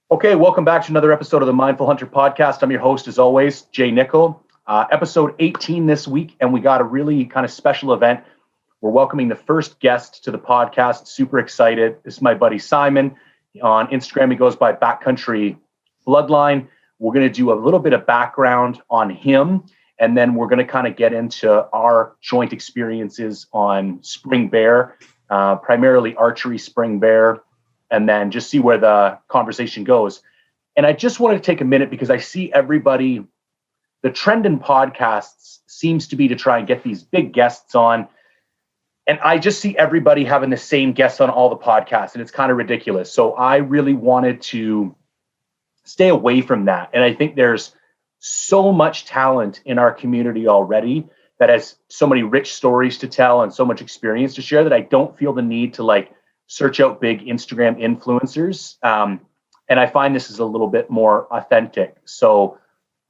Okay, welcome back to another episode of the Mindful Hunter podcast. I'm your host, as always, Jay Nickel. Episode 18 this week, and we got a really kind of special event. We're welcoming the first guest to the podcast. Super excited. This is my buddy Simon. On Instagram, he goes by Backcountry Bloodline. We're going to do a little bit of background on him, and then we're going to kind of get into our joint experiences on spring bear, primarily archery spring bear, and then just see where the conversation goes. And I just wanted to take a minute because I see everybody, the trend in podcasts seems to be to try and get these big guests on. And I just see everybody having the same guests on all the podcasts, and it's kind of ridiculous. So I really wanted to stay away from that. And I think there's so much talent in our community already that has so many rich stories to tell and so much experience to share that I don't feel the need to search out big Instagram influencers. And I find this is a little bit more authentic. So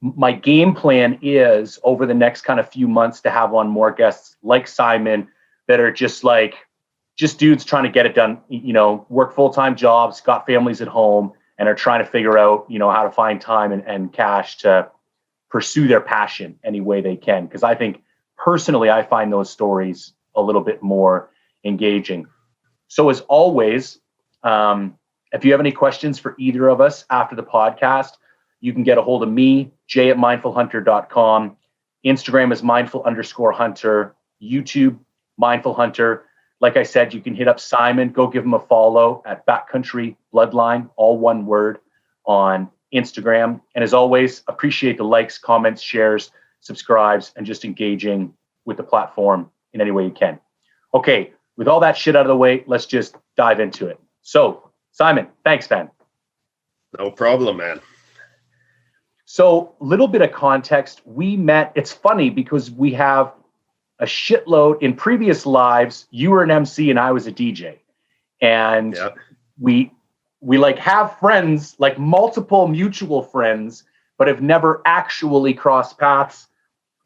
my game plan is over the next kind of few months to have on more guests like Simon that are just dudes trying to get it done, work full-time jobs, got families at home, and are trying to figure out, how to find time and cash to pursue their passion any way they can. Because I think personally, I find those stories a little bit more engaging. So as always, if you have any questions for either of us after the podcast, you can get a hold of me, jay@mindfulhunter.com. Instagram is mindful_hunter. YouTube, Mindful Hunter. Like I said, you can hit up Simon. Go give him a follow at Backcountry Bloodline, all one word, on Instagram. And as always, appreciate the likes, comments, shares, subscribes, and just engaging with the platform in any way you can. Okay. With all that shit out of the way, let's just dive into it. So, Simon, thanks, man. No problem, man. So, little bit of context. We met. It's funny because we have a shitload in previous lives. You were an MC and I was a DJ, and we have friends, multiple mutual friends, but have never actually crossed paths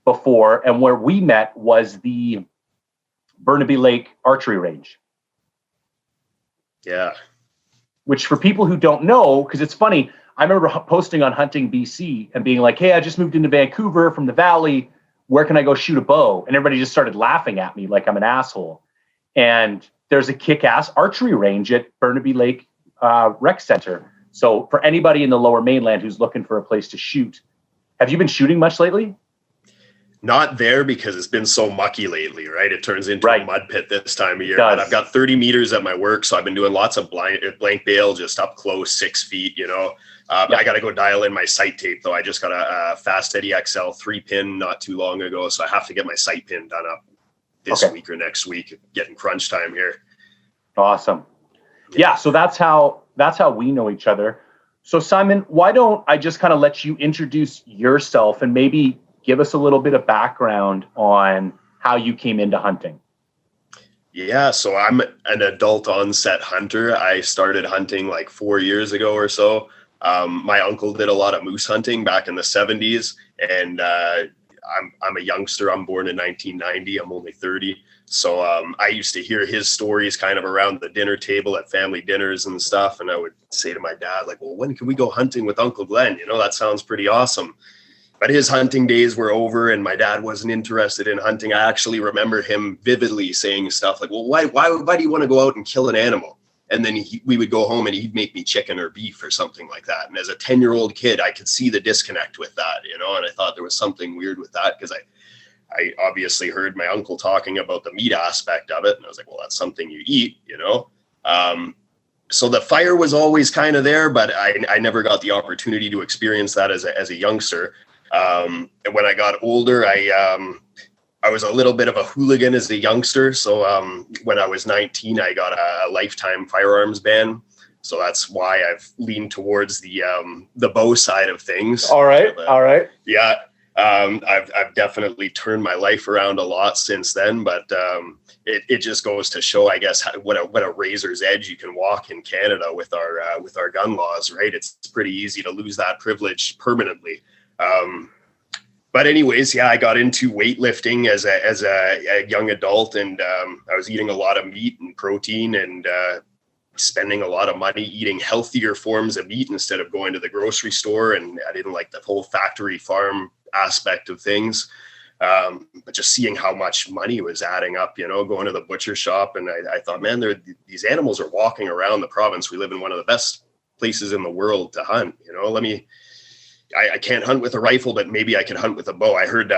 before. And where we met was the Burnaby Lake Archery Range. Yeah. Which for people who don't know, because it's funny, I remember posting on Hunting BC and being like, hey, I just moved into Vancouver from the Valley. Where can I go shoot a bow? And everybody just started laughing at me like I'm an asshole. And there's a kick-ass archery range at Burnaby Lake Rec Center. So for anybody in the Lower Mainland who's looking for a place to shoot, have you been shooting much lately? Not there because it's been so mucky lately, right? It turns into a mud pit this time of year. But I've got 30 meters at my work, so I've been doing lots of blank bail, just up close, 6 feet, I got to go dial in my sight tape, though. I just got a Fast Eddie XL 3-pin not too long ago, so I have to get my sight pin done up this week or next week, getting crunch time here. Awesome. Yeah, so that's how we know each other. So, Simon, why don't I just kind of let you introduce yourself and maybe give us a little bit of background on how you came into hunting. Yeah, so I'm an adult onset hunter. I started hunting 4 years ago or so. My uncle did a lot of moose hunting back in the 70s, and I'm a youngster. I'm born in 1990. I'm only 30. So I used to hear his stories kind of around the dinner table at family dinners and stuff. And I would say to my dad, well, when can we go hunting with Uncle Glenn? That sounds pretty awesome. But his hunting days were over and my dad wasn't interested in hunting. I actually remember him vividly saying stuff like, well, why do you want to go out and kill an animal? And then we would go home and he'd make me chicken or beef or something like that. And as a 10-year-old kid, I could see the disconnect with that, and I thought there was something weird with that because I obviously heard my uncle talking about the meat aspect of it. And I was like, well, that's something you eat, So the fire was always kind of there, but I never got the opportunity to experience that as a youngster. And when I got older, I was a little bit of a hooligan as a youngster. So when I was 19, I got a lifetime firearms ban. So that's why I've leaned towards the bow side of things. All right. Yeah. I've definitely turned my life around a lot since then, but it just goes to show, I guess, what a razor's edge you can walk in Canada with our gun laws, right? It's pretty easy to lose that privilege permanently. But anyways, yeah, I got into weightlifting as a young adult, and I was eating a lot of meat and protein, and spending a lot of money eating healthier forms of meat instead of going to the grocery store. And I didn't like the whole factory farm aspect of things. But just seeing how much money was adding up, going to the butcher shop. And I thought, man, these animals are walking around the province. We live in one of the best places in the world to hunt. I can't hunt with a rifle, but maybe I can hunt with a bow. I heard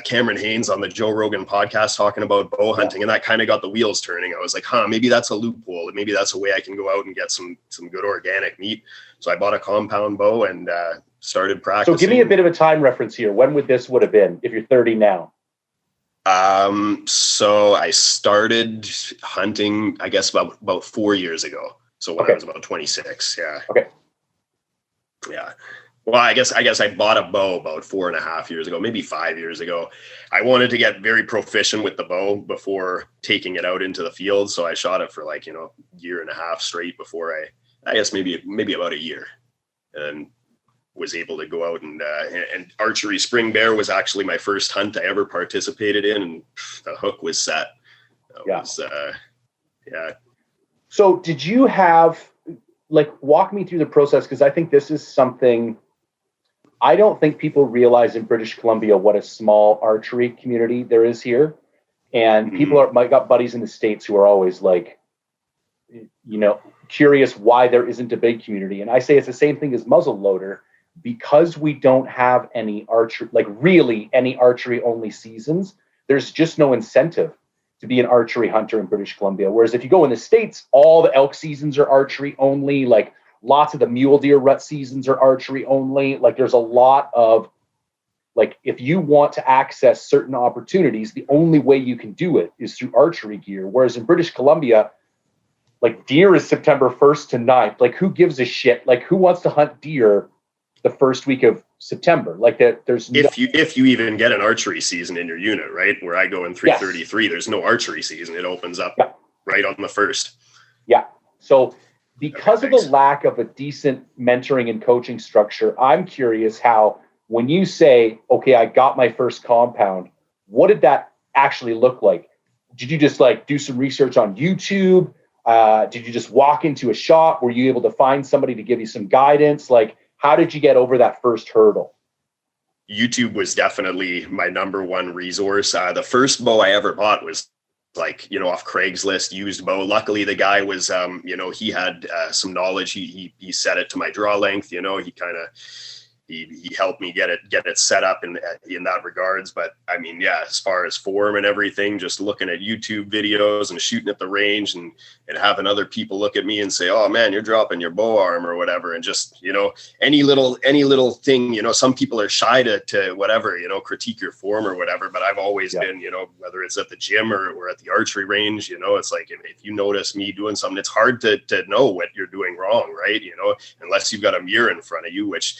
Cameron Haynes on the Joe Rogan podcast talking about bow hunting, and that kind of got the wheels turning. I was like, maybe that's a loophole. Maybe that's a way I can go out and get some good organic meat. So I bought a compound bow and started practicing. So give me a bit of a time reference here. When would have been if you're 30 now? So I started hunting, I guess about 4 years ago. So when I was about 26. Yeah. Okay. Yeah. Well, I guess I bought a bow about 4.5 years ago, maybe 5 years ago. I wanted to get very proficient with the bow before taking it out into the field. So I shot it for year and a half straight before I guess maybe about a year, and was able to go out and archery spring bear was actually my first hunt I ever participated in. And the hook was set. Yeah. So did you have, walk me through the process? Cause I think this is something I don't think people realize in British Columbia what a small archery community there is here. And people got buddies in the States who are always curious why there isn't a big community. And I say it's the same thing as muzzleloader, because we don't have any really any archery only seasons. There's just no incentive to be an archery hunter in British Columbia. Whereas if you go in the States, all the elk seasons are archery only. Lots of the mule deer rut seasons are archery only. There's a lot of, if you want to access certain opportunities, the only way you can do it is through archery gear. Whereas in British Columbia, deer is September 1st to 9th. Who gives a shit? Who wants to hunt deer the first week of September? There's if you even get an archery season in your unit, right? Where I go in 333, There's no archery season. It opens up right on the 1st. Yeah. So because of the lack of a decent mentoring and coaching structure, I'm curious how, when you say, okay, I got my first compound, what did that actually look like? Did you just do some research on YouTube? Did you just walk into a shop? Were you able to find somebody to give you some guidance? How did you get over that first hurdle? YouTube was definitely my number one resource. The first bow I ever bought was off Craigslist, used bow. Luckily the guy was, he had some knowledge. He set it to my draw length, he helped me get it set up in that regards. But I mean, as far as form and everything, just looking at YouTube videos and shooting at the range and having other people look at me and say, oh man, you're dropping your bow arm or whatever. And just, any little thing, some people are shy to whatever, critique your form or whatever. But I've always been, whether it's at the gym or at the archery range, it's if you notice me doing something, it's hard to know what you're doing wrong, right? Unless you've got a mirror in front of you, which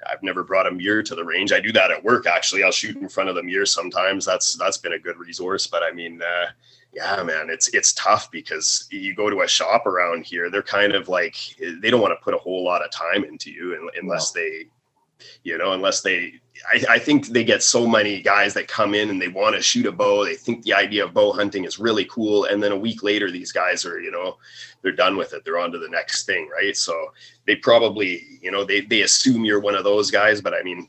I've never brought a mirror to the range. I do that at work. Actually, I'll shoot in front of the mirror sometimes. That's been a good resource. But I mean, man, it's tough because you go to a shop around here. They're kind of they don't want to put a whole lot of time into you unless they, I think they get so many guys that come in and they want to shoot a bow. They think the idea of bow hunting is really cool. And then a week later, these guys are, they're done with it. They're on to the next thing. Right. So they probably, they assume you're one of those guys. But I mean,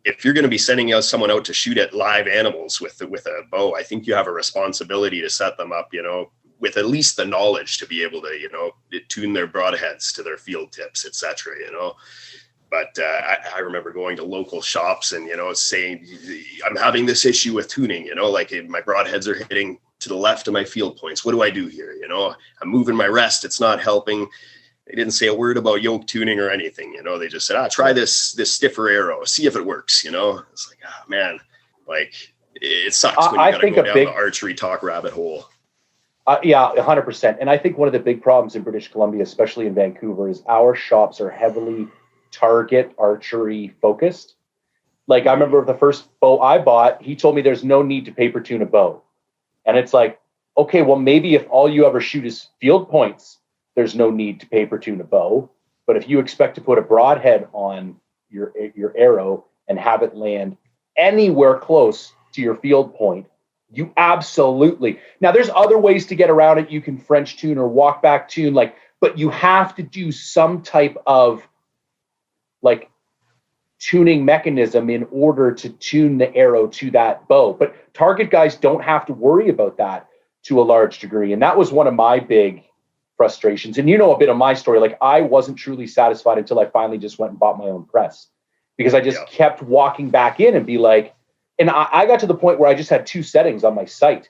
if you're going to be sending someone out to shoot at live animals with a bow, I think you have a responsibility to set them up, with at least the knowledge to be able to, tune their broadheads to their field tips, etc. But I remember going to local shops and, saying, I'm having this issue with tuning, my broadheads are hitting to the left of my field points. What do I do here? I'm moving my rest. It's not helping. They didn't say a word about yoke tuning or anything. They just said, try this stiffer arrow, see if it works. It's man, it sucks when you got to go down the archery talk rabbit hole. 100%. And I think one of the big problems in British Columbia, especially in Vancouver, is our shops are heavily target archery focused. I remember the first bow I bought, he told me there's no need to paper tune a bow. And it's okay, well, maybe if all you ever shoot is field points, there's no need to paper tune a bow. But if you expect to put a broadhead on your arrow and have it land anywhere close to your field point, You absolutely. Now, there's other ways to get around it. You can French tune or walk back tune, like, but you have to do some type of like tuning mechanism in order to tune the arrow to that bow. But target guys don't have to worry about that to a large degree. And that was one of my big frustrations. And you know a bit of my story. Like, I wasn't truly satisfied until I finally just went and bought my own press, because I just kept walking back in and be like, and I got to the point where I just had 2 settings on my sight.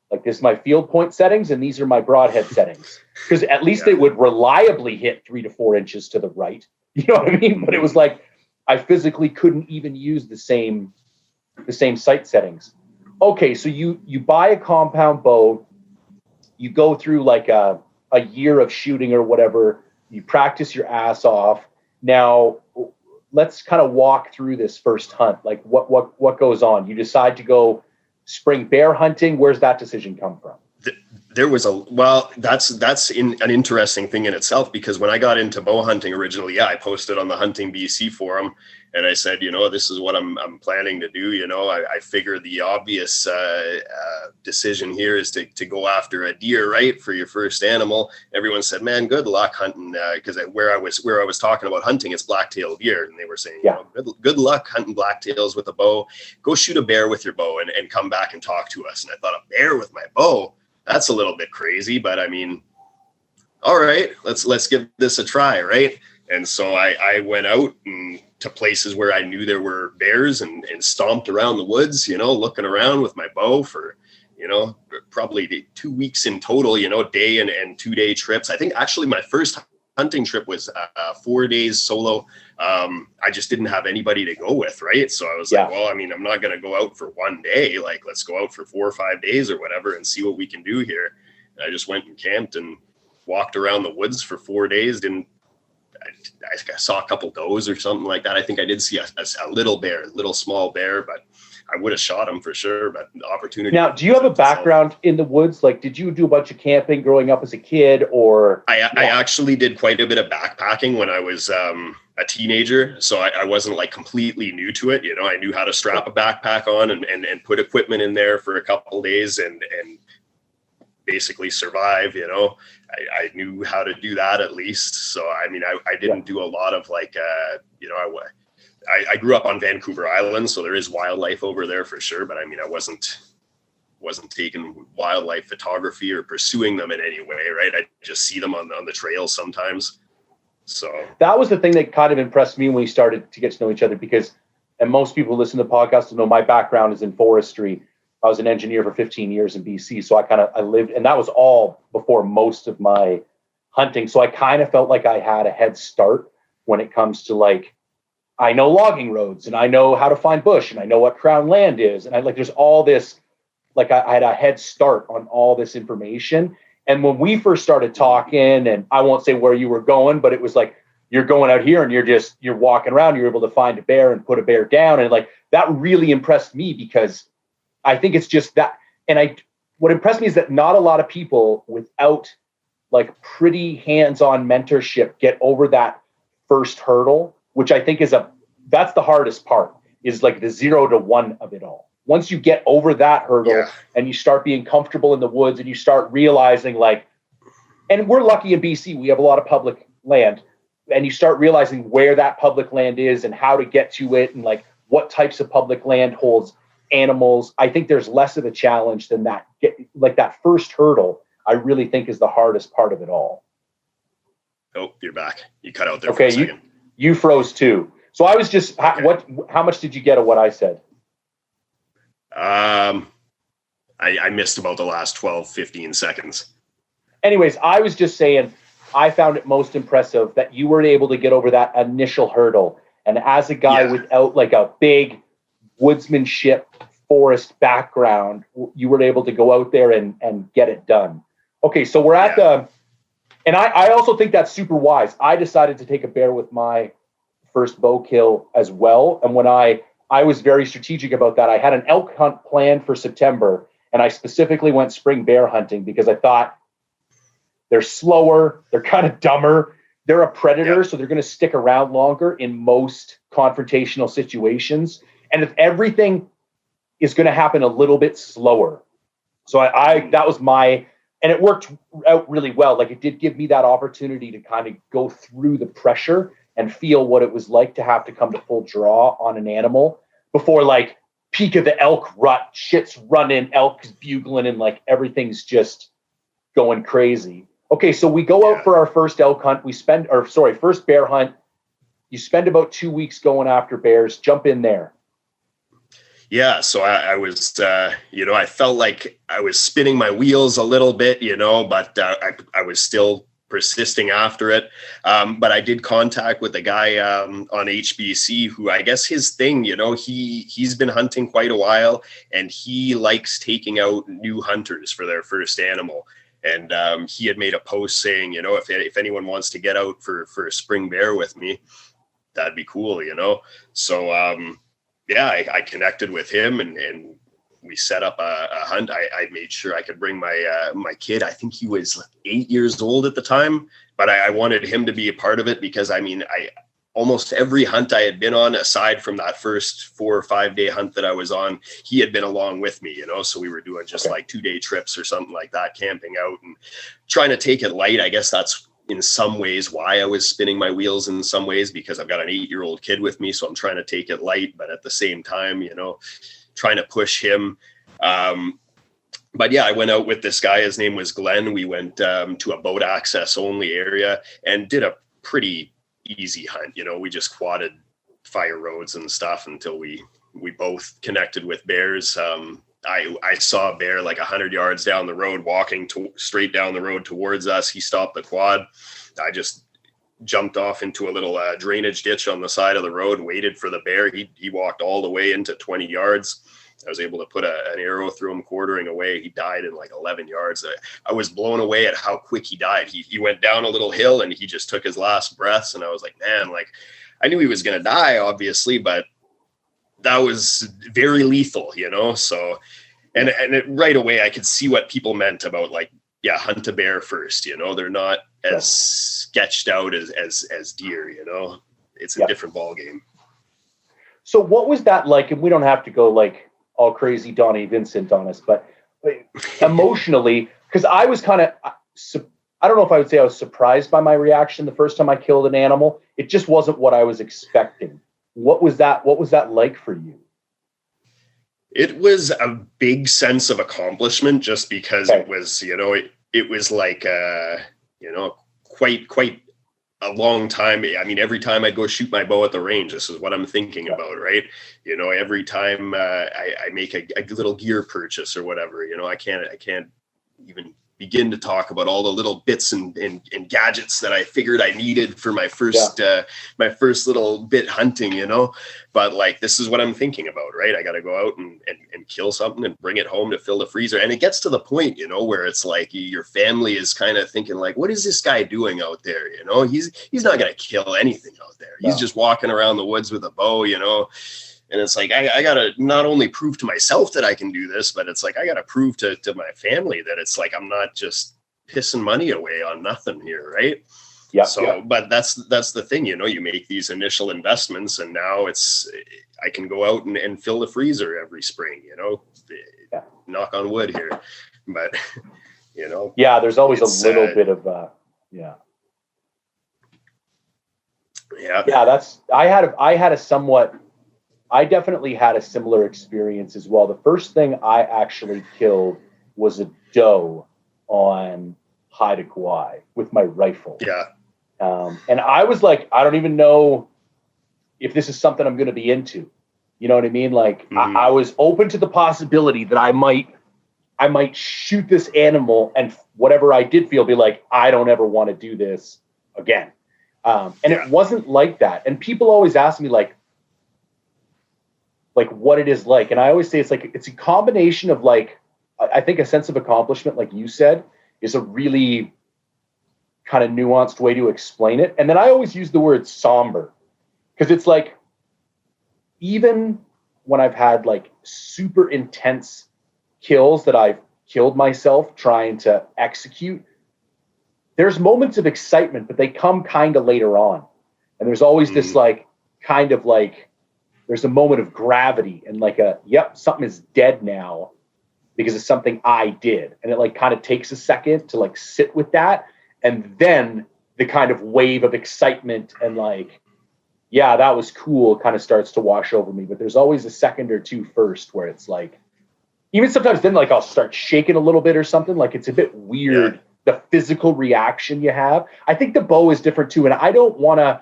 Like, this is my field point settings, and these are my broadhead settings. Because at least they would reliably hit 3 to 4 inches to the right. You know what I mean? But it was like, I physically couldn't even use the same sight settings. Okay, so you buy a compound bow, you go through like a year of shooting or whatever, you practice your ass off. Now, let's kind of walk through this first hunt. Like, what goes on? You decide to go spring bear hunting. Where's that decision come from? There was that's an interesting thing in itself, because when I got into bow hunting originally, I posted on the Hunting BC forum and I said, this is what I'm planning to do. I figure the obvious decision here is to go after a deer, right, for your first animal. Everyone said, man, good luck hunting, because where I was talking about hunting, it's black-tailed deer, and they were saying, good luck hunting blacktails with a bow. Go shoot a bear with your bow and come back and talk to us. And I thought, a bear with my bow? That's a little bit crazy, but I mean, all right, let's give this a try, right? And so I went out to places where I knew there were bears and stomped around the woods, looking around with my bow for, probably 2 weeks in total, day and 2 day trips. I think actually my first hunting trip was 4 days solo. I just didn't have anybody to go with, right? So I was like, well, I mean, I'm not going to go out for one day. Like, let's go out for 4 or 5 days or whatever and see what we can do here. And I just went and camped and walked around the woods for 4 days. I saw a couple does or something like that. I think I did see a little small bear, but I would have shot him for sure. But the opportunity. Now, do you have a background in the woods? Like, did you do a bunch of camping growing up as a kid, or? I actually did quite a bit of backpacking when I was a teenager. So I wasn't like completely new to it. I knew how to strap a backpack on and put equipment in there for a couple of days and basically survive. I knew how to do that at least. So, I mean, I didn't do a lot of like, I grew up on Vancouver Island, so there is wildlife over there for sure. But I mean, I wasn't taking wildlife photography or pursuing them in any way, right? I just see them on the trails sometimes. So that was the thing that kind of impressed me when we started to get to know each other, because, and most people who listen to the podcast know my background is in forestry. I was an engineer for 15 years in BC. So I lived, and that was all before most of my hunting. So I kind of felt like I had a head start when it comes to like, I know logging roads and I know how to find bush and I know what crown land is. And there's all this, like I had a head start on all this information. And when we first started talking, and I won't say where you were going, but it was like, you're going out here and you're walking around, you're able to find a bear and put a bear down. And like, that really impressed me, because I think it's just that. And what impressed me is that not a lot of people without like pretty hands-on mentorship get over that first hurdle, which I think that's the hardest part, is like the 0 to 1 of it all. Once you get over that hurdle and you start being comfortable in the woods and you start realizing like, and we're lucky in BC, we have a lot of public land, and you start realizing where that public land is and how to get to it and like what types of public land holds animals. I think there's less of a challenge than that. Like that first hurdle, I really think is the hardest part of it all. Oh, you're back. You cut out there for a second. You froze too. So I was just, how much did you get of what I said? I missed about the last 12, 15 seconds. Anyways, I was just saying, I found it most impressive that you were able to get over that initial hurdle. And as a guy without like a big woodsmanship forest background, you were able to go out there and get it done. Okay, so we're at and I also think that's super wise. I decided to take a bear with my first bow kill as well. And when I was very strategic about that. I had an elk hunt planned for September, and I specifically went spring bear hunting because I thought they're slower, they're kind of dumber, they're a predator, so they're going to stick around longer in most confrontational situations. And if everything is going to happen a little bit slower. So that was and it worked out really well. Like, it did give me that opportunity to kind of go through the pressure and feel what it was like to have to come to full draw on an animal before, like, peak of the elk rut, shit's running, elk's bugling, and like everything's just going crazy. Okay, so we go out for our first elk hunt. First bear hunt. You spend about 2 weeks going after bears. Jump in there. Yeah, so I was, I felt like I was spinning my wheels a little bit, but I was still persisting after it. But I did contact with a guy on HBC who, I guess his thing, he's been hunting quite a while, and he likes taking out new hunters for their first animal. And he had made a post saying, if anyone wants to get out for a spring bear with me, that'd be cool, So, I connected with him and we set up a hunt. I made sure I could bring my kid. I think he was 8 years old at the time, but I wanted him to be a part of it because, almost every hunt I had been on, aside from that first 4 or 5 day hunt that I was on, he had been along with me, so we were doing just like 2 day trips or something like that, camping out and trying to take it light. I guess that's in some ways why I was spinning my wheels in some ways, because I've got an 8-year-old kid with me. So I'm trying to take it light, but at the same time, trying to push him. But yeah, I went out with this guy. His name was Glenn. We went to a boat access only area and did a pretty easy hunt. We just quadded fire roads and stuff until we both connected with bears. I saw a bear like 100 yards down the road, walking straight down the road towards us. He stopped the quad. I just jumped off into a little drainage ditch on the side of the road, waited for the bear. He walked all the way into 20 yards. I was able to put an arrow through him, quartering away. He died in like 11 yards. I was blown away at how quick he died. He went down a little hill and he just took his last breaths. And I was like, man, like, I knew he was going to die, obviously, but that was very lethal, So, and right away I could see what people meant about, like, hunt a bear first. They're not as sketched out as deer. It's a different ball game. So what was that like? And we don't have to go like all crazy Donnie Vincent on us, but emotionally, because I was kind of, I don't know if I would say I was surprised by my reaction the first time I killed an animal. It just wasn't what I was expecting. What was that like for you? It was a big sense of accomplishment, just because it was, it was like, quite a long time. Every time I'd go shoot my bow at the range, this is what I'm thinking about, right? Every time I make a little gear purchase or whatever, I can't even begin to talk about all the little bits and gadgets that I figured I needed for my first little bit hunting, but like, this is what I'm thinking about, right? I got to go out and kill something and bring it home to fill the freezer. And it gets to the point, where it's like your family is kind of thinking like, what is this guy doing out there? He's not going to kill anything out there. He's just walking around the woods with a bow, And it's like, I got to not only prove to myself that I can do this, but it's like, I got to prove to my family that it's like, I'm not just pissing money away on nothing here. Right. Yeah. So, but that's the thing, you make these initial investments, and now I can go out and fill the freezer every spring, knock on wood here, but there's always a little bit of, Yeah, I definitely had a similar experience as well. The first thing I actually killed was a doe on Haida Gwaii with my rifle. Yeah. And I was like, I don't even know if this is something I'm going to be into. You know what I mean? Like, I was open to the possibility that I might shoot this animal, and whatever I did feel, be like, I don't ever want to do this again. It wasn't like that. And people always ask me like what it is like. And I always say it's a combination of, like, I think a sense of accomplishment, like you said, is a really kind of nuanced way to explain it. And then I always use the word somber, because it's like, even when I've had like super intense kills that I've killed myself trying to execute, there's moments of excitement, but they come kind of later on. And there's always this like kind of like there's a moment of gravity and like something is dead now because it's something I did. And it like kind of takes a second to like sit with that. And then the kind of wave of excitement and like, yeah, that was cool kind of starts to wash over me. But there's always a second or two first where it's like, even sometimes then like I'll start shaking a little bit or something. Like it's a bit weird, the physical reaction you have. I think the bow is different too. And I don't want to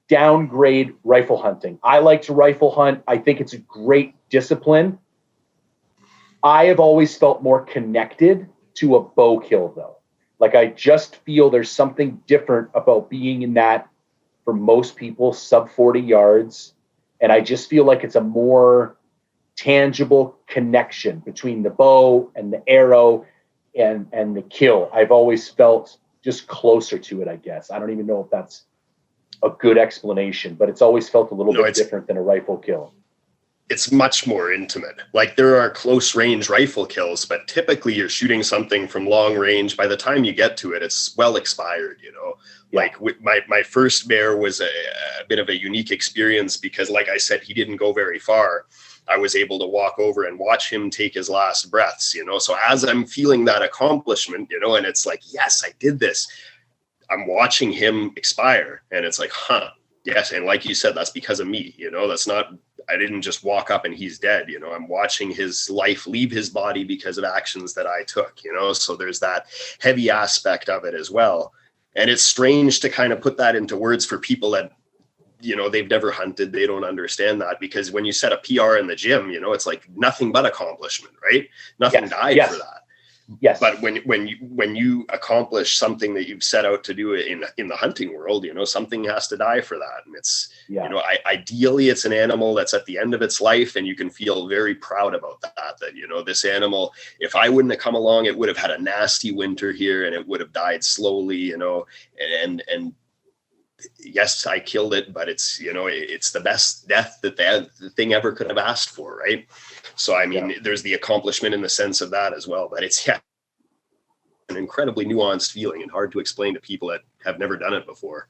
downgrade rifle hunting. I like to rifle hunt. I think it's a great discipline. I have always felt more connected to a bow kill though. Like I just feel there's something different about being in that, for most people, sub 40 yards. And I just feel like it's a more tangible connection between the bow and the arrow and the kill. I've always felt just closer to it, I guess. I don't even know if that's a good explanation, but it's always felt a little bit different than a rifle kill. It's much more intimate. Like there are close range rifle kills, but typically you're shooting something from long range. By the time you get to it, it's well expired, you know. Like my first bear was a bit of a unique experience because, like I said, he didn't go very far. I was able to walk over and watch him take his last breaths, you know. So as I'm feeling that accomplishment, you know, and it's like, yes, I did this. I'm watching him expire, and it's like, yes. And like you said, that's because of me, you know. That's not, I didn't just walk up and he's dead, you know. I'm watching his life leave his body because of actions that I took, you know. So there's that heavy aspect of it as well. And it's strange to kind of put that into words for people that, you know, they've never hunted. They don't understand that, because when you set a PR in the gym, you know, it's like nothing but accomplishment, right? Nothing died for that. Yes. But when you accomplish something that you've set out to do in the hunting world, you know, something has to die for that. And it's, you know, ideally it's an animal that's at the end of its life, and you can feel very proud about that, you know, this animal, if I wouldn't have come along, it would have had a nasty winter here and it would have died slowly, you know, and yes, I killed it, but it's, you know, it's the best death that the thing ever could have asked for. Right. So, I mean, there's the accomplishment in the sense of that as well, but it's an incredibly nuanced feeling and hard to explain to people that have never done it before.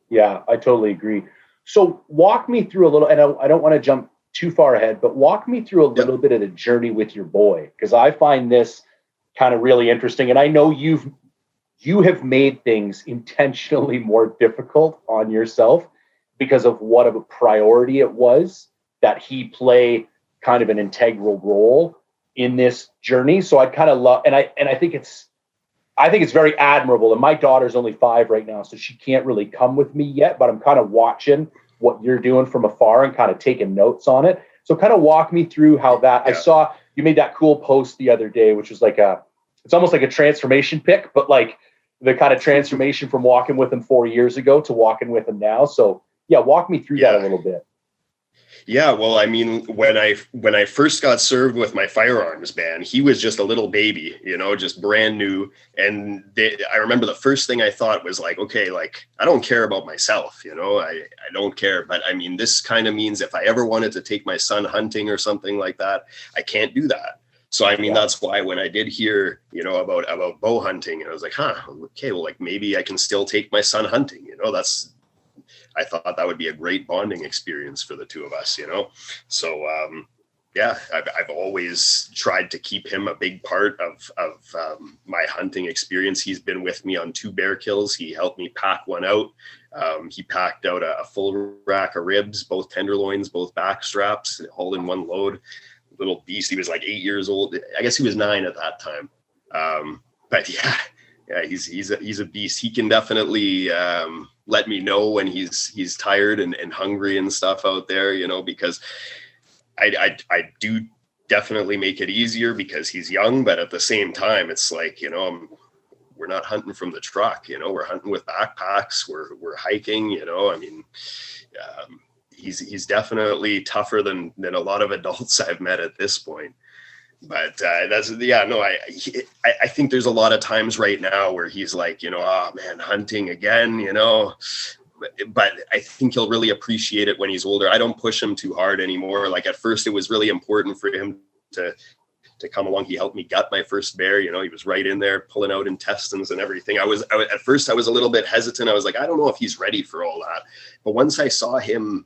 Yeah, I totally agree. So walk me through a little, and I don't want to jump too far ahead, but walk me through a little bit of the journey with your boy, because I find this kind of really interesting. And I know you have made things intentionally more difficult on yourself because of what of a priority it was that he play kind of an integral role in this journey. So I'd kind of love, and I think it's very admirable. And my daughter's only 5 right now, so she can't really come with me yet, but I'm kind of watching what you're doing from afar and kind of taking notes on it. So kind of walk me through how that, I saw you made that cool post the other day, which was like it's almost like a transformation pic, but like the kind of transformation from walking with him 4 years ago to walking with him now. So yeah, walk me through that a little bit. Yeah, well, I mean, when I first got served with my firearms ban, he was just a little baby, you know, just brand new. And I remember the first thing I thought was like, okay, like, I don't care about myself, you know, I don't care. But I mean, this kind of means if I ever wanted to take my son hunting or something like that, I can't do that. So, I mean, that's why when I did hear, you know, about bow hunting, and I was like, okay, well, like maybe I can still take my son hunting, you know, I thought that would be a great bonding experience for the two of us, you know? So, I've always tried to keep him a big part of my hunting experience. He's been with me on 2 bear kills. He helped me pack one out. He packed out a full rack of ribs, both tenderloins, both back straps, all in one load. Little beast. He was like 8 years old. I guess he was 9 at that time. But he's a beast. He can definitely let me know when he's tired and hungry and stuff out there, you know, because I do definitely make it easier because he's young, but at the same time, it's like, you know, we're not hunting from the truck, you know, we're hunting with backpacks, we're hiking, you know, I mean, he's definitely tougher than a lot of adults I've met at this point. But I think there's a lot of times right now where he's like, you know, oh man, hunting again, you know, but I think he'll really appreciate it when he's older. I don't push him too hard anymore. Like at first it was really important for him to come along. He helped me gut my first bear. You know, he was right in there pulling out intestines and everything. At first I was a little bit hesitant. I was like, I don't know if he's ready for all that. But once I saw him,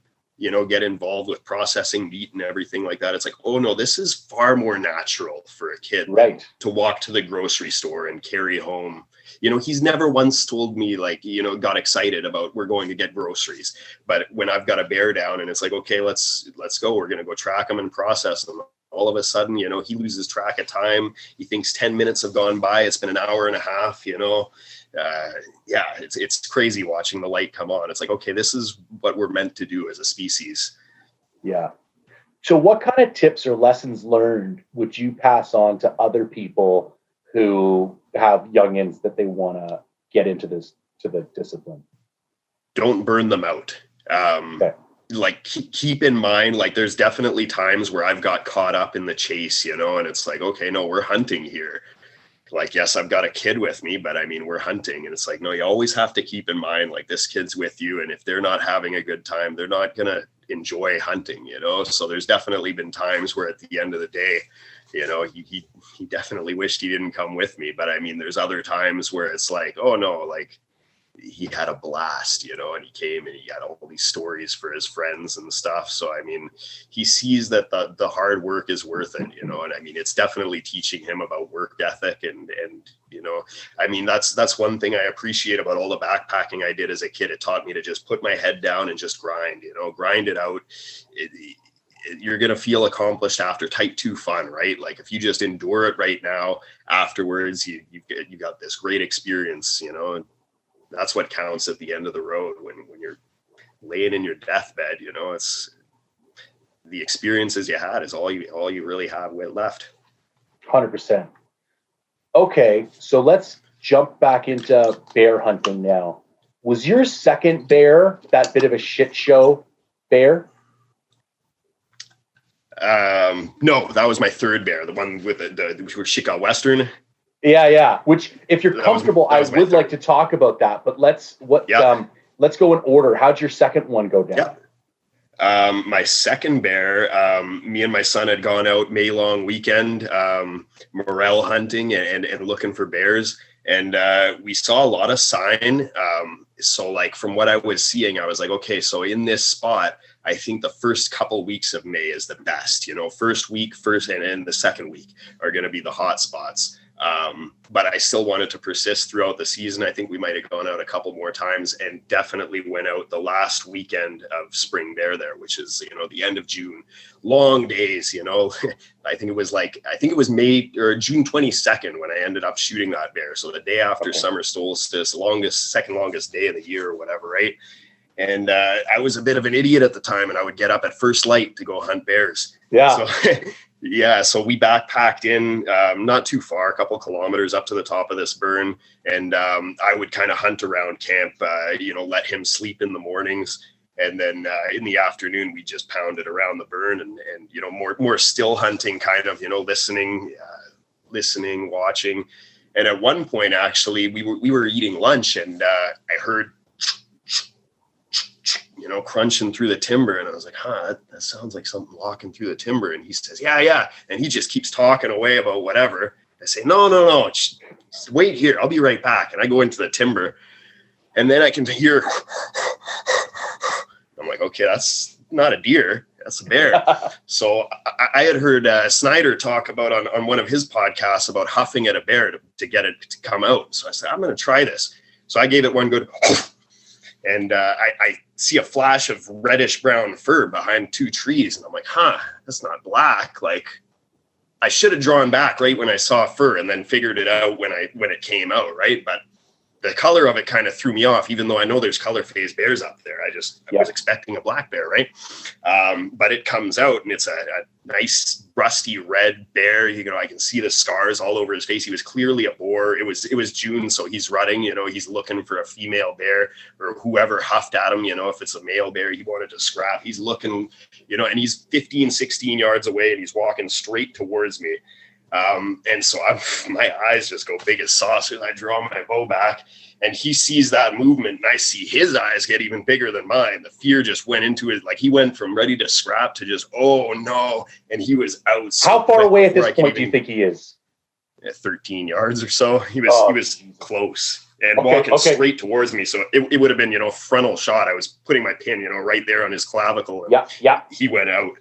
get involved with processing meat and everything like that. It's like, oh no, this is far more natural for a kid, right, to walk to the grocery store and carry home. He's never once told me like, got excited about we're going to get groceries. But when I've got a bear down and it's like, okay, let's go, we're going to go track them and process them. All of a sudden, he loses track of time. He thinks 10 minutes have gone by. It's been an hour and a half, it's crazy watching the light come on. It's like, okay, this is what we're meant to do as a species. Yeah. So what kind of tips or lessons learned would you pass on to other people who have youngins that they want to get into the discipline? Don't burn them out. Okay. Like keep in mind, like there's definitely times where I've got caught up in the chase, and it's like, okay, no, we're hunting here. Like, yes, I've got a kid with me, but I mean, we're hunting. And it's like, no, you always have to keep in mind, like this kid's with you. And if they're not having a good time, they're not going to enjoy hunting, So there's definitely been times where at the end of the day, he definitely wished he didn't come with me. But I mean, there's other times where it's like, oh no, like he had a blast, and he came and he got all these stories for his friends and stuff. So, I mean, he sees that the hard work is worth it, and I mean, it's definitely teaching him about work ethic and, I mean, that's one thing I appreciate about all the backpacking I did as a kid. It taught me to just put my head down and just grind it out. You're going to feel accomplished after. Type 2 fun, right? Like if you just endure it right now, afterwards, you got this great experience, That's what counts at the end of the road when you're laying in your deathbed, it's the experiences you had is all you really have left. 100%. Okay. So let's jump back into bear hunting now. Was your second bear that bit of a shit show bear? No, that was my third bear, the one with the Shika Western. Yeah. Which, if you're comfortable, I would like to talk about that. But let's go in order. How'd your second one go down? Yeah. My second bear, me and my son had gone out May long weekend, morel hunting and looking for bears, and we saw a lot of sign. So like from what I was seeing, I was like, okay, so in this spot, I think the first couple weeks of May is the best. First week, and the second week are going to be the hot spots. But I still wanted to persist throughout the season. I think we might have gone out a couple more times and definitely went out the last weekend of spring bear there, which is, the end of June, long days, I think it was May or June 22nd when I ended up shooting that bear. So the day after summer solstice, second longest day of the year or whatever. Right. And, I was a bit of an idiot at the time, and I would get up at first light to go hunt bears. Yeah. So so we backpacked in, not too far, a couple kilometers up to the top of this burn. And I would kind of hunt around camp, let him sleep in the mornings. And then in the afternoon, we just pounded around the burn and more still hunting, kind of, listening, watching. And at one point, actually, we were eating lunch, and I heard crunching through the timber. And I was like, that sounds like something walking through the timber. And he says, yeah. And he just keeps talking away about whatever. I say, no, just wait here. I'll be right back. And I go into the timber, and then I can hear, I'm like, okay, that's not a deer. That's a bear. So I had heard Snyder talk about on one of his podcasts about huffing at a bear to get it to come out. So I said, I'm going to try this. So I gave it one good, and I see a flash of reddish brown fur behind two trees. And I'm like, that's not black. Like, I should have drawn back right when I saw fur and then figured it out when it came out. Right. But the color of it kind of threw me off, even though I know there's color phase bears up there. I was expecting a black bear. Right. But it comes out, and it's a nice rusty red bear. I can see the scars all over his face. He was clearly a boar. It was June, so he's rutting, he's looking for a female bear, or whoever huffed at him. If it's a male bear, he wanted to scrap. He's looking, and he's 15, 16 yards away, and he's walking straight towards me. And so my eyes just go big as saucers. I draw my bow back, and he sees that movement, and I see his eyes get even bigger than mine. The fear just went into it. Like, he went from ready to scrap to just, oh no. And he was out. So how far away at this point do you think he is? At 13 yards or so. He was close. and walking straight towards me. So it would have been, frontal shot. I was putting my pin, right there on his clavicle. And he went out.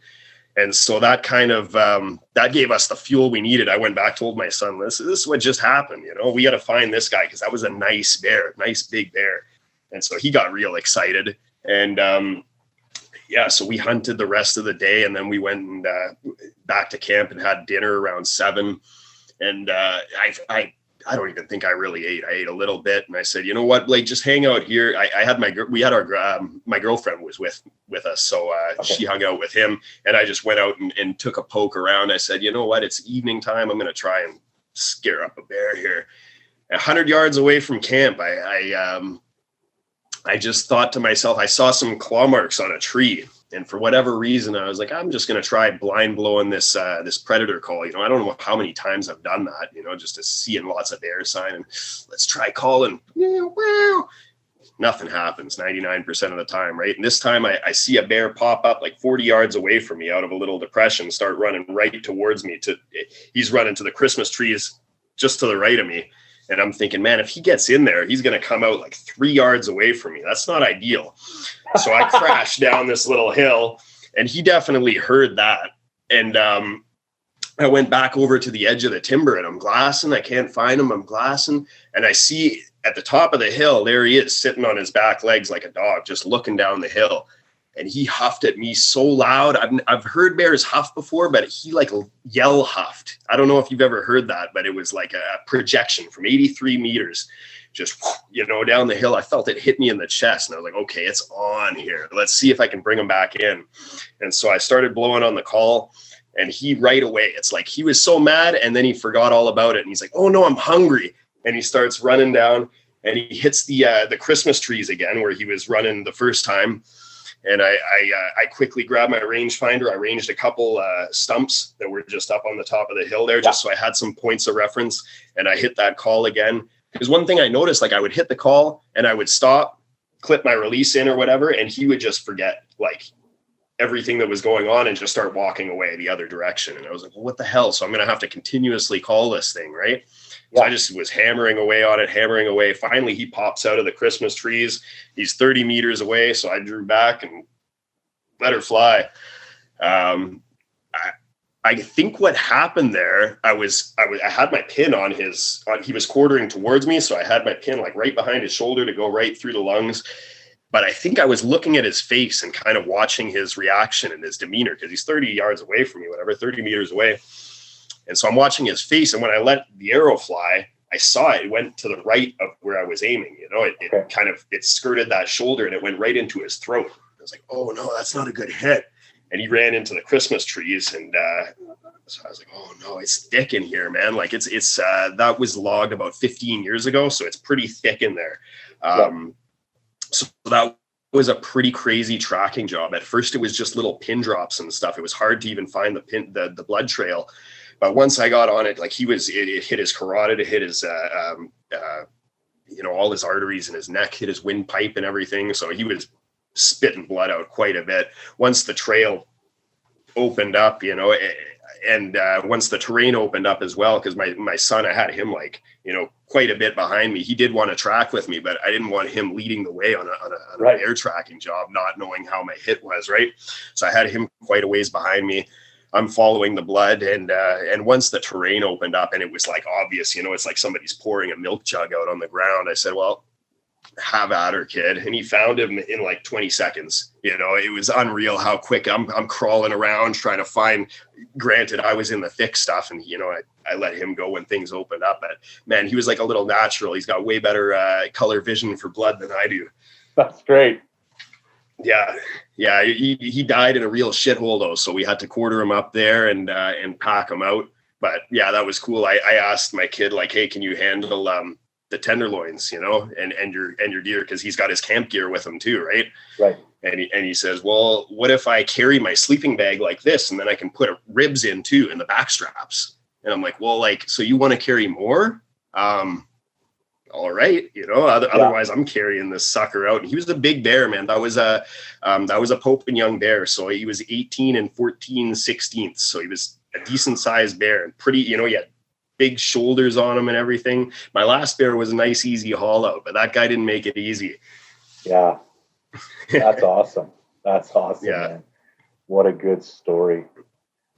And so that kind of, that gave us the fuel we needed. I went back, told my son, this is what just happened. We got to find this guy, because that was a nice bear, nice big bear. And so he got real excited. And so we hunted the rest of the day, and then we went and back to camp and had dinner around 7. And I don't even think I really ate. I ate a little bit, and I said, you know what, Blake, just hang out here. I had my girlfriend was with us, so she hung out with him, and I just went out and took a poke around. I said, you know what, it's evening time. I'm going to try and scare up a bear here. 100 yards away from camp, I just thought to myself, I saw some claw marks on a tree. And for whatever reason, I was like, I'm just going to try blind blowing this predator call. I don't know how many times I've done that, just to seeing lots of bear sign, and let's try calling. Nothing happens 99% of the time, right? And this time I see a bear pop up like 40 yards away from me out of a little depression, start running right towards me. He's running to the Christmas trees just to the right of me. And I'm thinking, man, if he gets in there, he's going to come out like 3 yards away from me. That's not ideal. So I crashed down this little hill, and he definitely heard that. And I went back over to the edge of the timber, and I'm glassing. I can't find him. I'm glassing. And I see at the top of the hill, there he is, sitting on his back legs like a dog, just looking down the hill. And he huffed at me so loud. I've heard bears huff before, but he like yell huffed. I don't know if you've ever heard that, but it was like a projection from 83 meters, just, down the hill. I felt it hit me in the chest, and I was like, okay, it's on here. Let's see if I can bring him back in. And so I started blowing on the call, and he right away, it's like he was so mad, and then he forgot all about it. And he's like, oh no, I'm hungry. And he starts running down, and he hits the Christmas trees again, where he was running the first time. And I quickly grabbed my rangefinder. I ranged a couple stumps that were just up on the top of the hill there, just so I had some points of reference. And I hit that call again. Because one thing I noticed, like I would hit the call and I would stop, clip my release in or whatever, and he would just forget like everything that was going on and just start walking away the other direction. And I was like, well, what the hell? So I'm going to have to continuously call this thing, right? So I just was hammering away on it, hammering away. Finally, he pops out of the Christmas trees. He's 30 meters away. So I drew back and let her fly. I think what happened there, I had my pin on he was quartering towards me. So I had my pin like right behind his shoulder to go right through the lungs. But I think I was looking at his face and kind of watching his reaction and his demeanor, because he's 30 yards away from me, 30 meters away. And so I'm watching his face, and when I let the arrow fly, I saw it went to the right of where I was aiming. It skirted that shoulder, and it went right into his throat. I was like, oh no, that's not a good hit. And he ran into the Christmas trees, and so I was like, oh no, it's thick in here, man. Like it's that was logged about 15 years ago, so it's pretty thick in there. So that was a pretty crazy tracking job. At first, it was just little pin drops and stuff. It was hard to even find the blood trail. But once I got on it, like it hit his carotid, it hit his, all his arteries in his neck, hit his windpipe and everything. So he was spitting blood out quite a bit. Once the trail opened up, and once the terrain opened up as well, because my son, I had him quite a bit behind me. He did want to track with me, but I didn't want him leading the way on a air tracking job, not knowing how my hit was, right? So I had him quite a ways behind me. I'm following the blood, and once the terrain opened up and it was like obvious, it's like somebody's pouring a milk jug out on the ground. I said, well, have at her, kid. And he found him in like 20 seconds. It was unreal how quick I'm crawling around trying to find. Granted, I was in the thick stuff, and I let him go when things opened up. But man, he was like a little natural. He's got way better color vision for blood than I do. That's great. Yeah. He died in a real shithole though, so we had to quarter him up there and pack him out. But yeah, that was cool. I asked my kid, like, hey, can you handle the tenderloins, and your deer, because he's got his camp gear with him too, right? Right. And he says, well, what if I carry my sleeping bag like this, and then I can put ribs in too, in the back straps? And I'm like, well, so you want to carry more? All right, otherwise I'm carrying this sucker out. And he was a big bear, man. That was a Pope and Young bear. So he was 18 and 14/16. So he was a decent sized bear, and pretty, he had big shoulders on him and everything. My last bear was a nice, easy haul out, but that guy didn't make it easy. Yeah. That's awesome. That's awesome, Yeah. man. What a good story.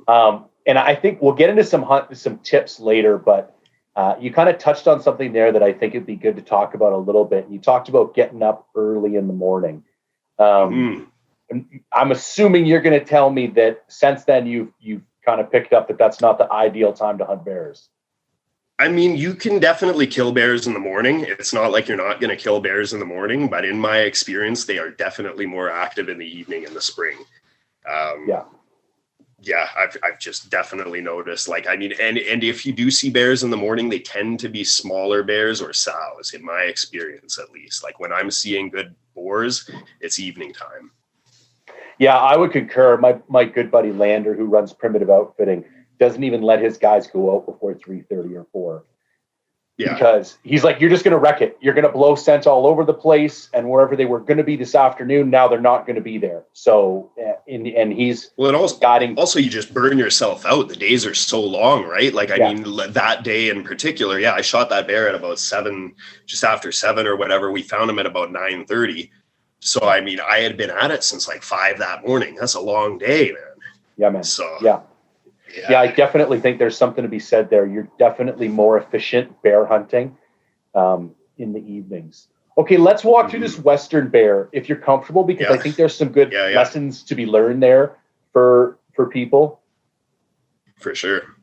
And I think we'll get into some tips later, but you kind of touched on something there that I think it'd be good to talk about a little bit. You talked about getting up early in the morning. And I'm assuming you're going to tell me that since then you've kind of picked up that that's not the ideal time to hunt bears. I mean, you can definitely kill bears in the morning. It's not like you're not going to kill bears in the morning, but in my experience, they are definitely more active in the evening in the spring. Yeah, I've just definitely noticed. Like, I mean, and if you do see bears in the morning, they tend to be smaller bears or sows, in my experience, at least. Like when I'm seeing good boars, it's evening time. Yeah, I would concur. My good buddy Lander, who runs Primitive Outfitting, doesn't even let his guys go out before 3:30 or 4. Yeah. Because he's like, you're just going to wreck it. You're going to blow scent all over the place, and wherever they were going to be this afternoon, now they're not going to be there. So, and he's also you just burn yourself out. The days are so long, right? Like, I mean, that day in particular, I shot that bear at about 7, just after 7 or whatever. We found him at about 9:30. So, I mean, I had been at it since like 5 that morning. That's a long day, man. Yeah, man. So, yeah, I definitely think there's something to be said there. You're definitely more efficient bear hunting in the evenings. Okay, let's walk through this Western bear if you're comfortable, because I think there's some good lessons to be learned there for people. For sure.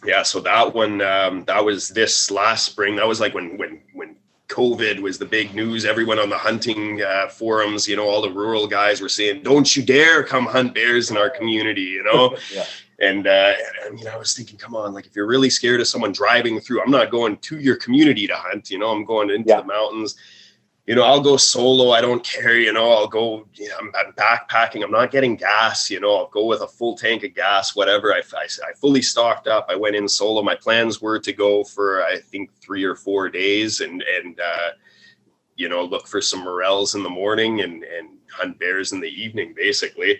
Yeah, so that one, that was this last spring. That was like when COVID was the big news. Everyone on the hunting forums, all the rural guys were saying, don't you dare come hunt bears in our community, And I mean, I was thinking, come on, like if you're really scared of someone driving through, I'm not going to your community to hunt, I'm going into the mountains. I'll go solo. I don't care. I'll go, I'm backpacking. I'm not getting gas. I'll go with a full tank of gas, whatever. I fully stocked up. I went in solo. My plans were to go for, I think, 3 or 4 days and look for some morels in the morning and hunt bears in the evening, basically.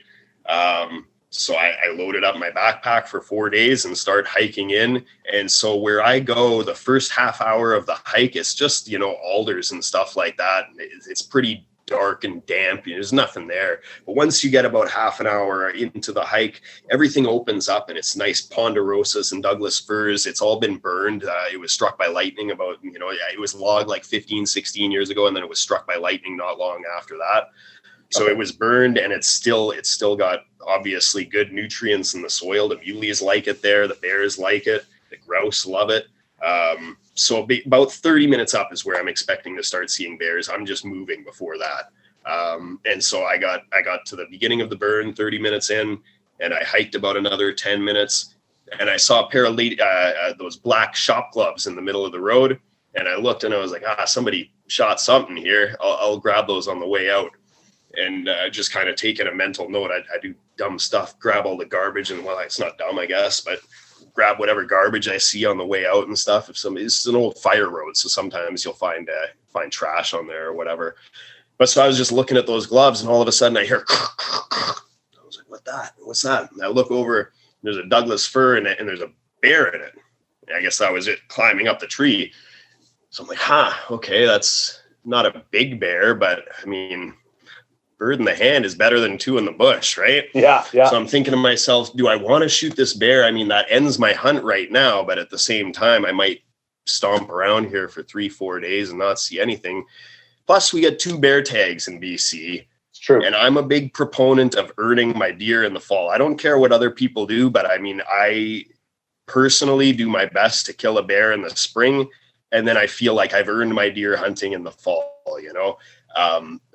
So I loaded up my backpack for 4 days and start hiking in. And so where I go, the first half hour of the hike, it's just, alders and stuff like that. It's pretty dark and damp. There's nothing there. But once you get about half an hour into the hike, everything opens up and it's nice ponderosas and Douglas firs. It's all been burned. It was struck by lightning about, it was logged like 15, 16 years ago. And then it was struck by lightning not long after that. So it was burned, and it's still got obviously good nutrients in the soil. The muleys like it there. The bears like it. The grouse love it. So about 30 minutes up is where I'm expecting to start seeing bears. I'm just moving before that. And so I got to the beginning of the burn 30 minutes in, and I hiked about another 10 minutes, and I saw a pair of those black shop gloves in the middle of the road. And I looked and I was like, somebody shot something here. I'll grab those on the way out. And just kind of taking a mental note. I do dumb stuff, grab all the garbage, and it's not dumb, I guess, but grab whatever garbage I see on the way out and stuff. It's an old fire road, so sometimes you'll find trash on there or whatever. But so I was just looking at those gloves, and all of a sudden I hear, I was like, what's that? And I look over, there's a Douglas fir in it, and there's a bear in it. And I guess that was it climbing up the tree. So I'm like, okay, that's not a big bear, but I mean, bird in the hand is better than 2 in the bush, right? Yeah. So I'm thinking to myself, do I want to shoot this bear? I mean, that ends my hunt right now, but at the same time, I might stomp around here for 3-4 days and not see anything. Plus, we get 2 bear tags in BC. It's true. And I'm a big proponent of earning my deer in the fall. I don't care what other people do, but I mean, I personally do my best to kill a bear in the spring. And then I feel like I've earned my deer hunting in the fall,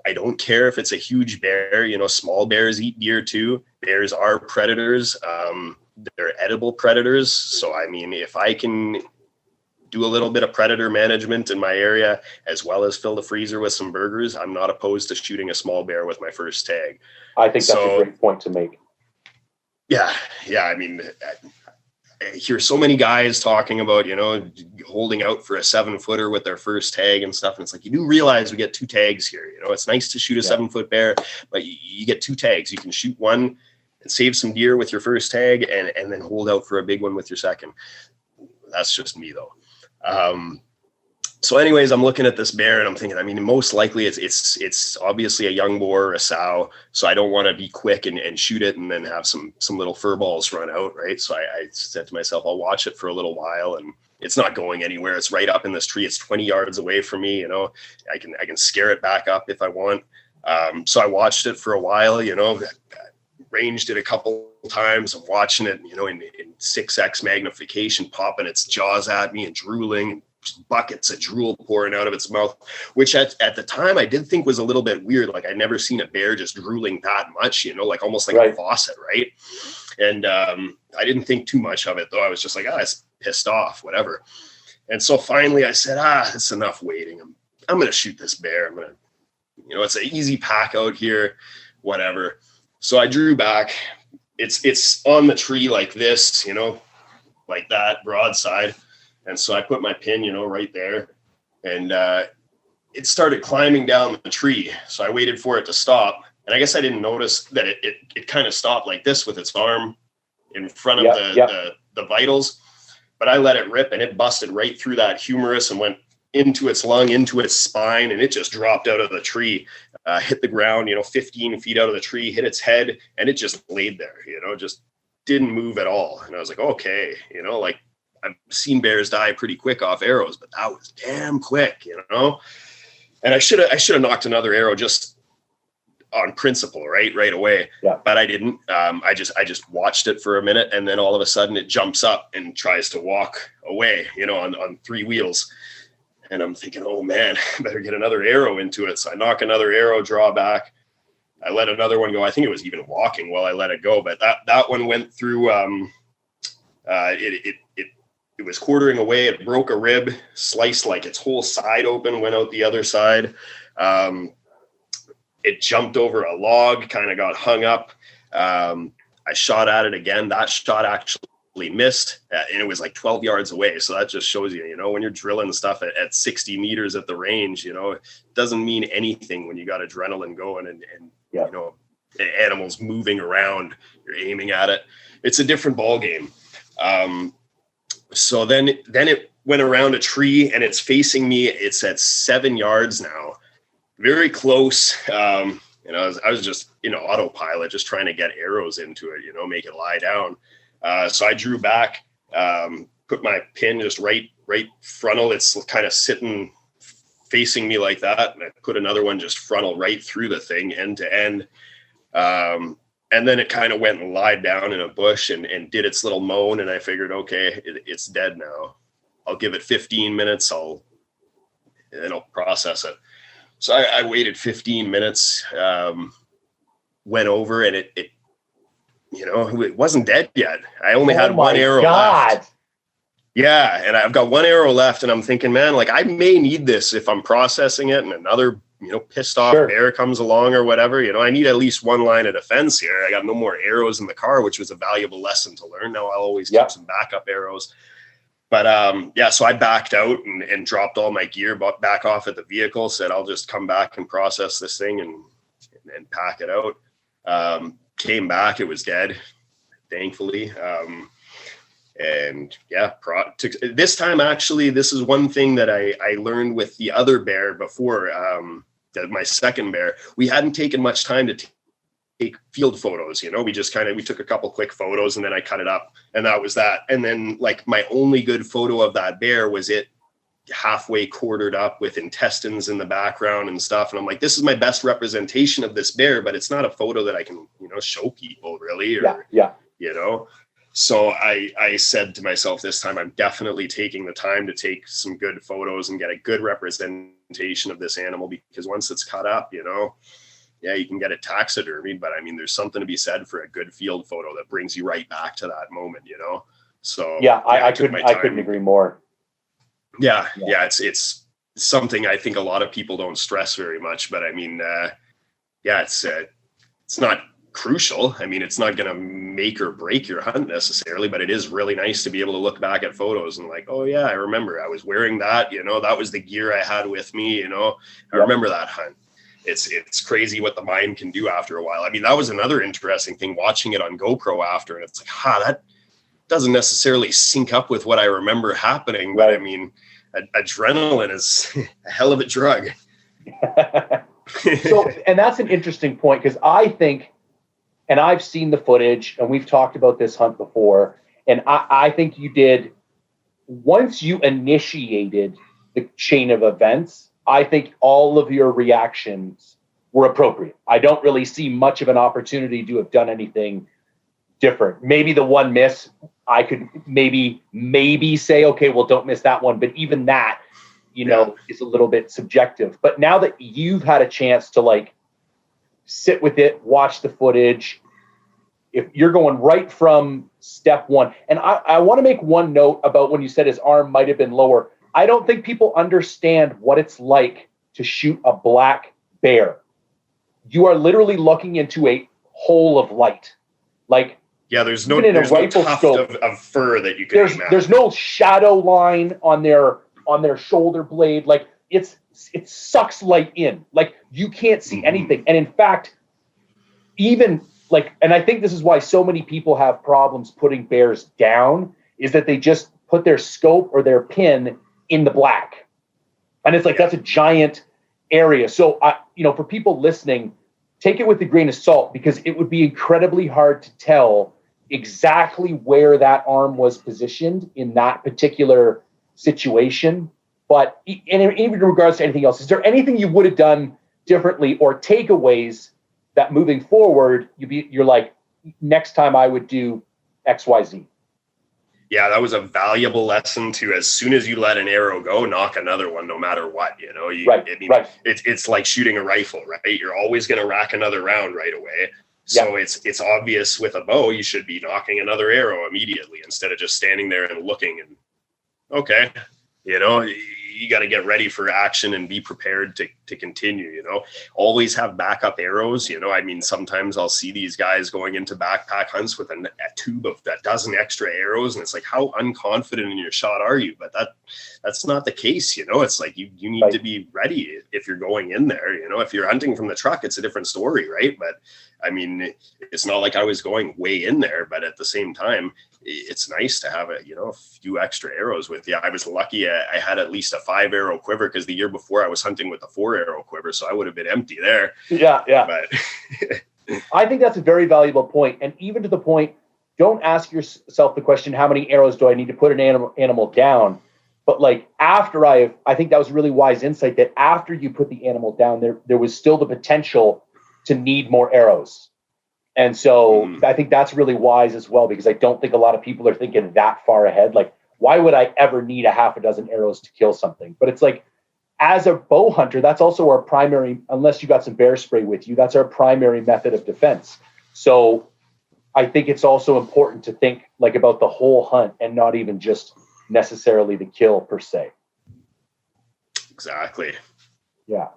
I don't care if it's a huge bear, small bears eat deer too. Bears are predators. They're edible predators. So, I mean, if I can do a little bit of predator management in my area, as well as fill the freezer with some burgers, I'm not opposed to shooting a small bear with my first tag. I think that's a great point to make. Yeah. I mean, I hear so many guys talking about, holding out for a 7-footer with their first tag and stuff. And it's like, you do realize we get 2 tags here. It's nice to shoot a 7-foot bear, but you get 2 tags. You can shoot one and save some deer with your first tag and then hold out for a big one with your second. That's just me though. So anyways, I'm looking at this bear and I'm thinking, I mean, most likely it's obviously a young boar or a sow. So I don't want to be quick and shoot it and then have some little fur balls run out. Right. So I said to myself, I'll watch it for a little while, and it's not going anywhere. It's right up in this tree. It's 20 yards away from me. You know, I can scare it back up if I want. So I watched it for a while, you know, ranged it a couple times. I'm watching it, you know, in 6x magnification, popping its jaws at me and drooling, and buckets of drool pouring out of its mouth, which at the time I did think was a little bit weird. Like I'd never seen a bear just drooling that much, you know, like almost like a faucet, right? And I didn't think too much of it though. I was just like, it's pissed off, whatever. And so finally I said, it's enough waiting. I'm going to shoot this bear. I'm going to, you know, it's an easy pack out here, whatever. So I drew back. It's on the tree like this, you know, like that, broadside. And so I put my pin, you know, right there, and it started climbing down the tree. So I waited for it to stop. And I guess I didn't notice that it kind of stopped like this with its arm in front of the vitals, but I let it rip and it busted right through that humerus and went into its lung, into its spine. And it just dropped out of the tree, hit the ground, you know, 15 feet out of the tree, hit its head, and it just laid there, you know, just didn't move at all. And I was like, okay, you know, like, I've seen bears die pretty quick off arrows, but that was damn quick, you know? And I should have knocked another arrow just on principle, right away. Yeah. But I didn't. I just watched it for a minute, and then all of a sudden it jumps up and tries to walk away, you know, on 3 wheels. And I'm thinking, oh man, I better get another arrow into it. So I knock another arrow, draw back. I let another one go. I think it was even walking while I let it go, but that one went through. It was quartering away. It broke a rib, sliced like its whole side open, went out the other side. It jumped over a log, kind of got hung up. I shot at it again. That shot actually missed, and it was like 12 yards away. So that just shows you, you know, when you're drilling stuff at 60 meters at the range, you know, it doesn't mean anything when you got adrenaline going and you know, animals moving around, you're aiming at it. It's a different ball game. So then it went around a tree and it's facing me. It's at 7 yards now, very close. You know, I was just, you know, autopilot, just trying to get arrows into it, you know, make it lie down. So I drew back, put my pin just right frontal. It's kind of sitting facing me like that. And I put another one just frontal right through the thing, end to end. And then it kind of went and lied down in a bush and did its little moan. And I figured, okay, it's dead now. I'll give it 15 minutes. I'll process it. So I waited 15 minutes, went over, and it you know, it wasn't dead yet. I only had one arrow left. Yeah. And I've got one arrow left, and I'm thinking, man, like I may need this if I'm processing it and another, you know, pissed off bear comes along or whatever. You know, I need at least one line of defense here. I got no more arrows in the car, which was a valuable lesson to learn. Now I'll always keep some backup arrows. But so I backed out and dropped all my gear back off at the vehicle, said I'll just come back and process this thing and pack it out. Came back, it was dead, thankfully. And this time, actually, this is one thing that I learned with the other bear before, my second bear. We hadn't taken much time to take field photos. You know, we took a couple quick photos and then I cut it up, and that was that. And then like my only good photo of that bear was it halfway quartered up with intestines in the background and stuff. And I'm like, this is my best representation of this bear, but it's not a photo that I can, you know, show people really, you know? So I said to myself this time, I'm definitely taking the time to take some good photos and get a good representation of this animal, because once it's cut up, you know, you can get it taxidermied, but I mean, there's something to be said for a good field photo that brings you right back to that moment, you know? So I couldn't agree more. Yeah. It's something I think a lot of people don't stress very much, but I mean, it's not crucial. I mean, it's not going to make or break your hunt necessarily, but it is really nice to be able to look back at photos and like, oh yeah, I remember I was wearing that, you know, that was the gear I had with me, you know, I remember that hunt. it's crazy what the mind can do after a while. I mean, that was another interesting thing watching it on GoPro after, and it's like, that doesn't necessarily sync up with what I remember happening. But I mean, adrenaline is a hell of a drug. So, and that's an interesting point, because I think, and I've seen the footage, and we've talked about this hunt before, and I think you did, once you initiated the chain of events, I think all of your reactions were appropriate. I don't really see much of an opportunity to have done anything different. Maybe the one miss, I could maybe say, okay, well, don't miss that one. But even that, is a little bit subjective. But now that you've had a chance to like sit with it, watch the footage, if you're going right from step one, and I want to make one note about when you said his arm might have been lower. I don't think people understand what it's like to shoot a black bear. You are literally looking into a hole of light. Like, there's no tuft of fur that you can aim at. There's no shadow line on their shoulder blade. Like, it sucks light in. Like, you can't see anything. And in fact, even like, and I think this is why so many people have problems putting bears down, is that they just put their scope or their pin in the black. And it's like, that's a giant area. So for people listening, take it with a grain of salt, because it would be incredibly hard to tell exactly where that arm was positioned in that particular situation. But in regards to anything else, is there anything you would have done differently, or takeaways that moving forward, you're like, next time I would do XYZ? Yeah, that was a valuable lesson to, as soon as you let an arrow go, knock another one, no matter what, Right. It's like shooting a rifle, right? You're always going to rack another round right away. So it's obvious with a bow, you should be knocking another arrow immediately instead of just standing there and looking and, okay, you got to get ready for action and be prepared to continue, always have backup arrows. I mean, sometimes I'll see these guys going into backpack hunts with a tube of a dozen extra arrows. And it's like, how unconfident in your shot are you? But that's not the case. It's like, you need to be ready if you're going in there. If you're hunting from the truck, it's a different story. Right. But I mean, it's not like I was going way in there, but at the same time, it's nice to have a few extra arrows with you. I was lucky I had at least a 5-arrow quiver, because the year before I was hunting with a 4-arrow quiver, so I would have been empty there. Yeah. But I think that's a very valuable point. And even to the point, don't ask yourself the question, how many arrows do I need to put an animal down? But like, after I think that was a really wise insight, that after you put the animal down, there was still the potential to need more arrows. And so I think that's really wise as well, because I don't think a lot of people are thinking that far ahead. Like, why would I ever need a half a dozen arrows to kill something? But it's like, as a bow hunter, that's also our primary, unless you got some bear spray with you, that's our primary method of defense. So I think it's also important to think like about the whole hunt and not even just necessarily the kill per se. Exactly. Yeah.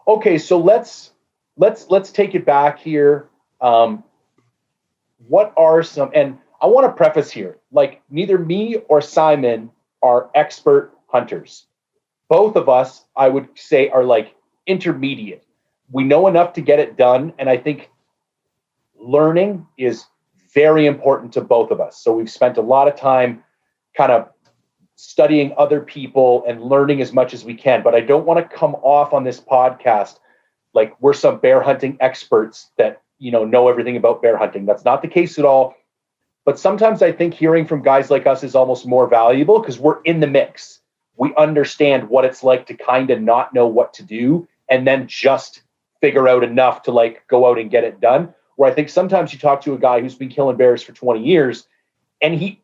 Okay. So let's take it back here. What are some, and I want to preface here, like, neither me or Simon are expert hunters. Both of us, I would say, are like intermediate. We know enough to get it done. And I think learning is very important to both of us. So we've spent a lot of time kind of studying other people and learning as much as we can. But I don't want to come off on this podcast like we're some bear hunting experts that know everything about bear hunting. That's not the case at all. But sometimes I think hearing from guys like us is almost more valuable, because we're in the mix. We understand what it's like to kind of not know what to do and then just figure out enough to like go out and get it done. Where I think sometimes you talk to a guy who's been killing bears for 20 years and he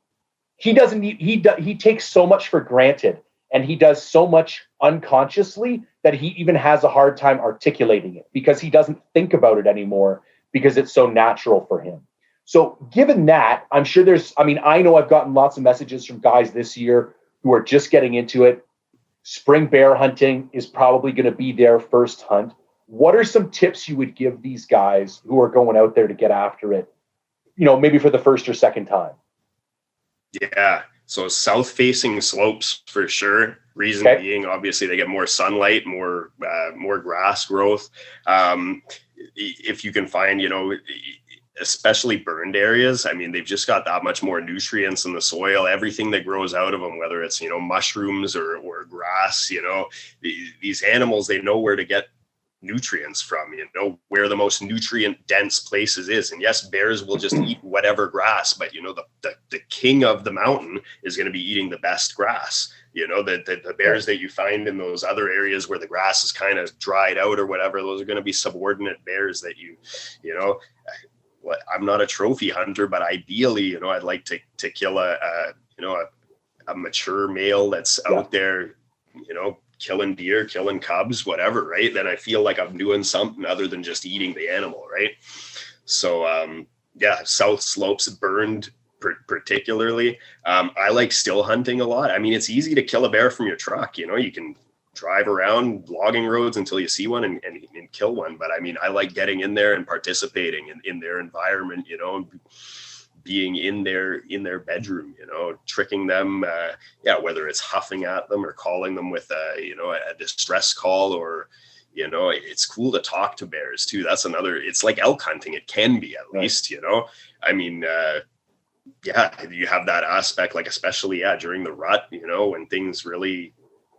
takes so much for granted, and he does so much unconsciously that he even has a hard time articulating it, because he doesn't think about it anymore, because it's so natural for him. So given that, I'm sure I know I've gotten lots of messages from guys this year who are just getting into it. Spring bear hunting is probably going to be their first hunt. What are some tips you would give these guys who are going out there to get after it, maybe for the first or second time? Yeah. So south facing slopes for sure. Reason being, obviously, they get more sunlight, more grass growth. If you can find, especially burned areas, I mean, they've just got that much more nutrients in the soil. Everything that grows out of them, whether it's mushrooms or grass, these animals, they know where to get nutrients from, where the most nutrient dense places is. And yes, bears will just eat whatever grass, but the king of the mountain is going to be eating the best grass. The bears that you find in those other areas where the grass is kind of dried out or whatever, those are going to be subordinate bears that I'm not a trophy hunter, but ideally, I'd like to kill a mature male that's out there, killing deer, killing cubs, whatever, right? Then I feel like I'm doing something other than just eating the animal, right? So, south slopes burned particularly. I like still hunting a lot. I mean, it's easy to kill a bear from your truck. You can drive around logging roads until you see one and kill one. But I mean, I like getting in there and participating in their environment, being in their bedroom, tricking them, whether it's huffing at them or calling them with a distress call, or it's cool to talk to bears too. That's another, it's like elk hunting. It can be, at least, I mean, you have that aspect, like, especially during the rut, when things really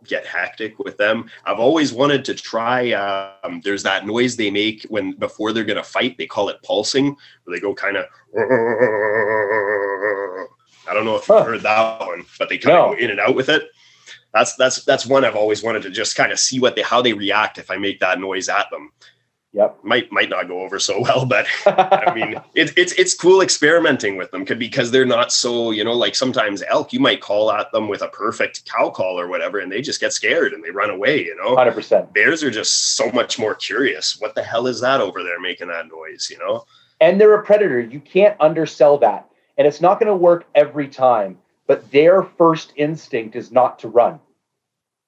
get hectic with them. I've always wanted to try, there's that noise they make before they're gonna fight. They call it pulsing, where they go kind of, I don't know if you've heard that one, but they kind of go in and out with it. That's one I've always wanted to just kind of see how they react if I make that noise at them. Yep. Might not go over so well, but I mean, it's cool experimenting with them because they're not so, like sometimes elk, you might call at them with a perfect cow call or whatever, and they just get scared and they run away, 100%. Bears are just so much more curious. What the hell is that over there making that noise, And they're a predator. You can't undersell that. And it's not going to work every time, but their first instinct is not to run.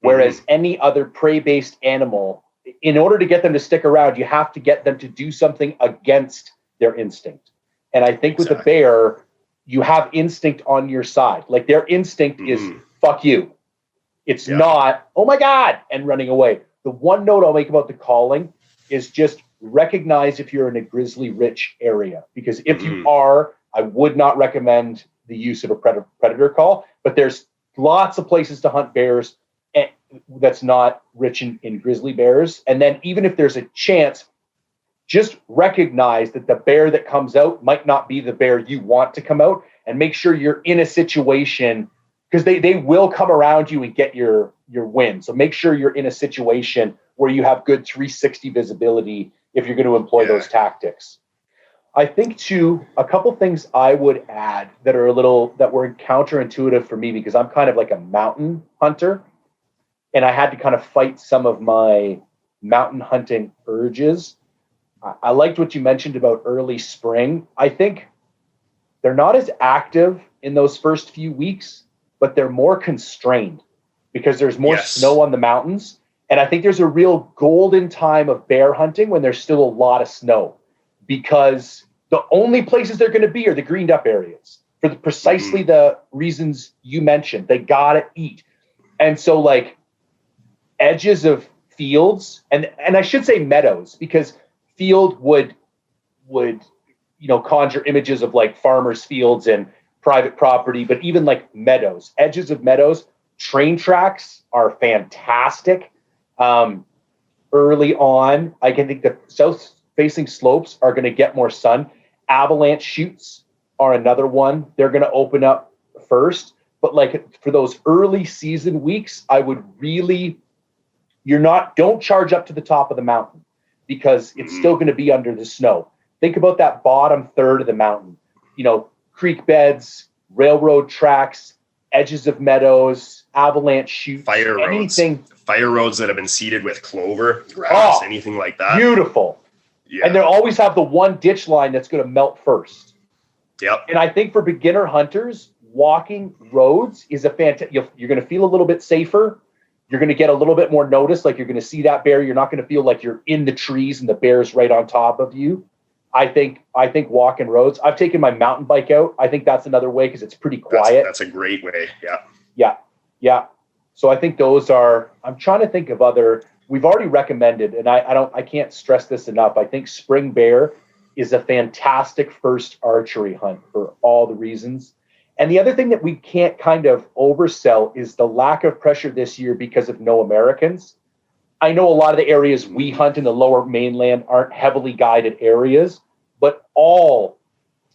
Whereas any other prey-based animal, in order to get them to stick around, you have to get them to do something against their instinct. And I think with the bear, you have instinct on your side. Like, their instinct is fuck you. It's not, oh my God, and running away. The one note I'll make about the calling is just recognize if you're in a grizzly rich area, because if you are, I would not recommend the use of a predator call, but there's lots of places to hunt bears that's not rich in grizzly bears. And then even if there's a chance, just recognize that the bear that comes out might not be the bear you want to come out, and make sure you're in a situation, because they will come around you and get your win. So make sure you're in a situation where you have good 360 visibility if you're going to employ those tactics. I think too, a couple things I would add that were counterintuitive for me, because I'm kind of like a mountain hunter, and I had to kind of fight some of my mountain hunting urges. I liked what you mentioned about early spring. I think they're not as active in those first few weeks, but they're more constrained because there's more snow on the mountains. And I think there's a real golden time of bear hunting when there's still a lot of snow, because the only places they're going to be are the greened up areas for precisely the reasons you mentioned. They got to eat. And so, like, edges of fields, and I should say meadows, because field would conjure images of like farmers' fields and private property, but even like meadows, edges of meadows, train tracks are fantastic. Early on, I can think the south-facing slopes are going to get more sun. Avalanche chutes are another one. They're going to open up first, but like for those early season weeks, I would really, don't charge up to the top of the mountain, because it's still going to be under the snow. Think about that bottom third of the mountain, creek beds, railroad tracks, edges of meadows, avalanche chutes, fire roads that have been seeded with clover, grass, anything like that. Beautiful. Yeah. And they'll always have the one ditch line that's going to melt first. Yep. And I think for beginner hunters, walking roads is a fantastic. You're going to feel a little bit safer. You're going to get a little bit more notice, like you're going to see that bear. You're not going to feel like you're in the trees and the bear's right on top of you. I think walking roads. I've taken my mountain bike out. I think that's another way, because it's pretty quiet. That's a great way. Yeah. Yeah. Yeah. So I think those are, I'm trying to think of other, we've already recommended, and I can't stress this enough. I think spring bear is a fantastic first archery hunt for all the reasons. And the other thing that we can't kind of oversell is the lack of pressure this year because of no Americans. I know a lot of the areas we hunt in the lower mainland aren't heavily guided areas, but all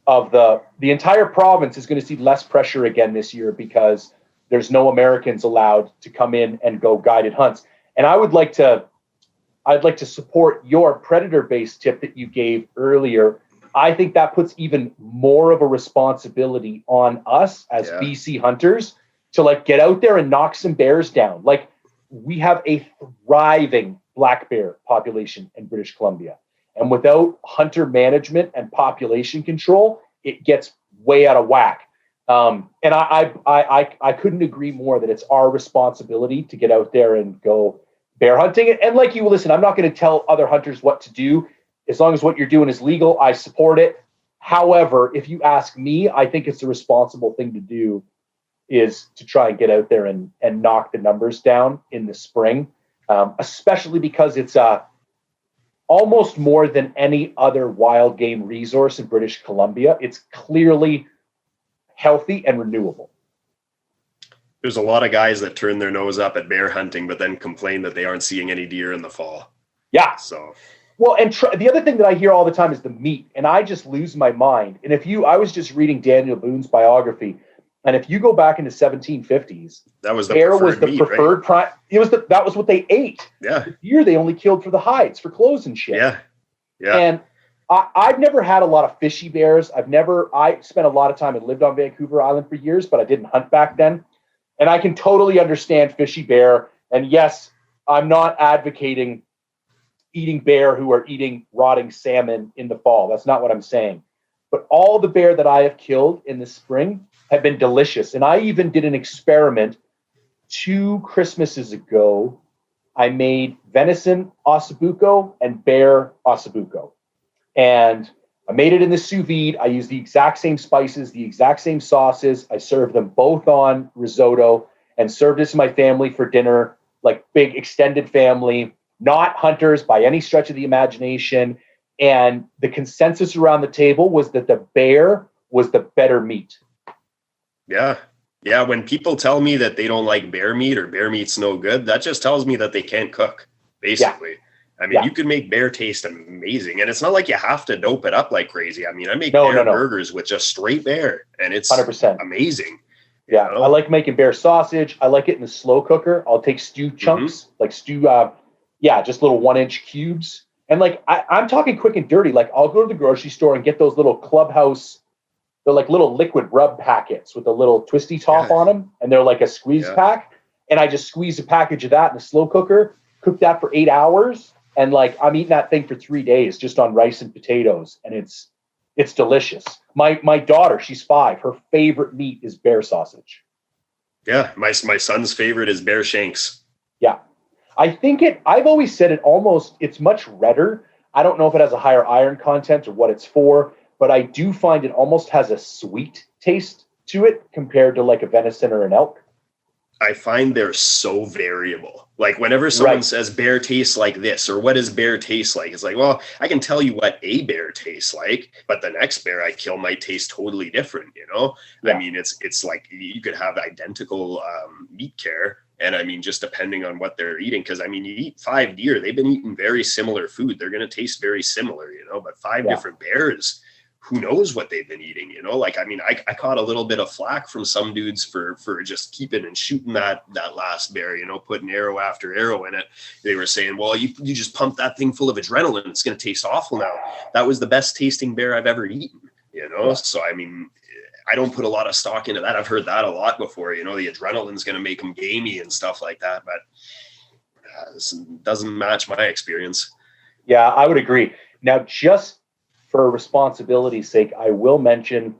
of the entire province is going to see less pressure again this year because there's no Americans allowed to come in and go guided hunts. And I'd like to support your predator-based tip that you gave earlier. I think that puts even more of a responsibility on us as BC hunters to like get out there and knock some bears down. Like, we have a thriving black bear population in British Columbia. And without hunter management and population control, it gets way out of whack. And I couldn't agree more that it's our responsibility to get out there and go bear hunting. And like you, listen, I'm not going to tell other hunters what to do. As long as what you're doing is legal, I support it. However, if you ask me, I think it's the responsible thing to do is to try and get out there and knock the numbers down in the spring, especially because it's almost more than any other wild game resource in British Columbia. It's clearly healthy and renewable. There's a lot of guys that turn their nose up at bear hunting, but then complain that they aren't seeing any deer in the fall. Yeah. So, well, and the other thing that I hear all the time is the meat, and I just lose my mind. And I was just reading Daniel Boone's biography, and if you go back into 1750s, that was the bear preferred was the meat, preferred right? That was what they ate. Yeah. The deer they only killed for the hides, for clothes and shit. Yeah. Yeah. And I've never had a lot of fishy bears. I spent a lot of time and lived on Vancouver Island for years, but I didn't hunt back then. And I can totally understand fishy bear. And yes, I'm not advocating eating bear who are eating rotting salmon in the fall. That's not what I'm saying. But all the bear that I have killed in the spring have been delicious. And I even did an experiment 2 Christmases ago. I made venison ossobuco and bear ossobuco. And I made it in the sous vide. I used the exact same spices, the exact same sauces. I served them both on risotto and served this to my family for dinner, like big extended family, not hunters by any stretch of the imagination. And the consensus around the table was that the bear was the better meat. Yeah. Yeah. When people tell me that they don't like bear meat or bear meat's no good, that just tells me that they can't cook, basically. Yeah. I mean, you can make bear taste amazing, and it's not like you have to dope it up like crazy. I mean, I make burgers with just straight bear, and it's 100% amazing. Yeah, you know? I like making bear sausage. I like it in the slow cooker. I'll take stew chunks, just little 1-inch cubes. And like, I'm talking quick and dirty. Like, I'll go to the grocery store and get those little Clubhouse, they're like little liquid rub packets with a little twisty top on them, and they're like a squeeze pack. And I just squeeze a package of that in the slow cooker, cook that for 8 hours. And like, I'm eating that thing for 3 days just on rice and potatoes. And it's delicious. My daughter, she's 5. Her favorite meat is bear sausage. Yeah. My son's favorite is bear shanks. Yeah. I've always said it's much redder. I don't know if it has a higher iron content or what it's for, but I do find it almost has a sweet taste to it compared to like a venison or an elk. I find they're so variable. Like whenever someone says bear tastes like this, or what does bear taste like? It's like, well, I can tell you what a bear tastes like, but the next bear I kill might taste totally different, you know? Yeah. I mean, it's like you could have identical meat care. And I mean, just depending on what they're eating, because I mean, you eat 5 deer, they've been eating very similar food. They're going to taste very similar, you know, but 5 different bears, who knows what they've been eating, you know? Like, I mean, I caught a little bit of flack from some dudes for just keeping and shooting that last bear, you know, putting arrow after arrow in it. They were saying, well, you just pump that thing full of adrenaline. It's going to taste awful now. That was the best tasting bear I've ever eaten, you know? So, I mean, I don't put a lot of stock into that. I've heard that a lot before, you know, the adrenaline's going to make them gamey and stuff like that, but this doesn't match my experience. Yeah, I would agree. Now, just for responsibility's sake, I will mention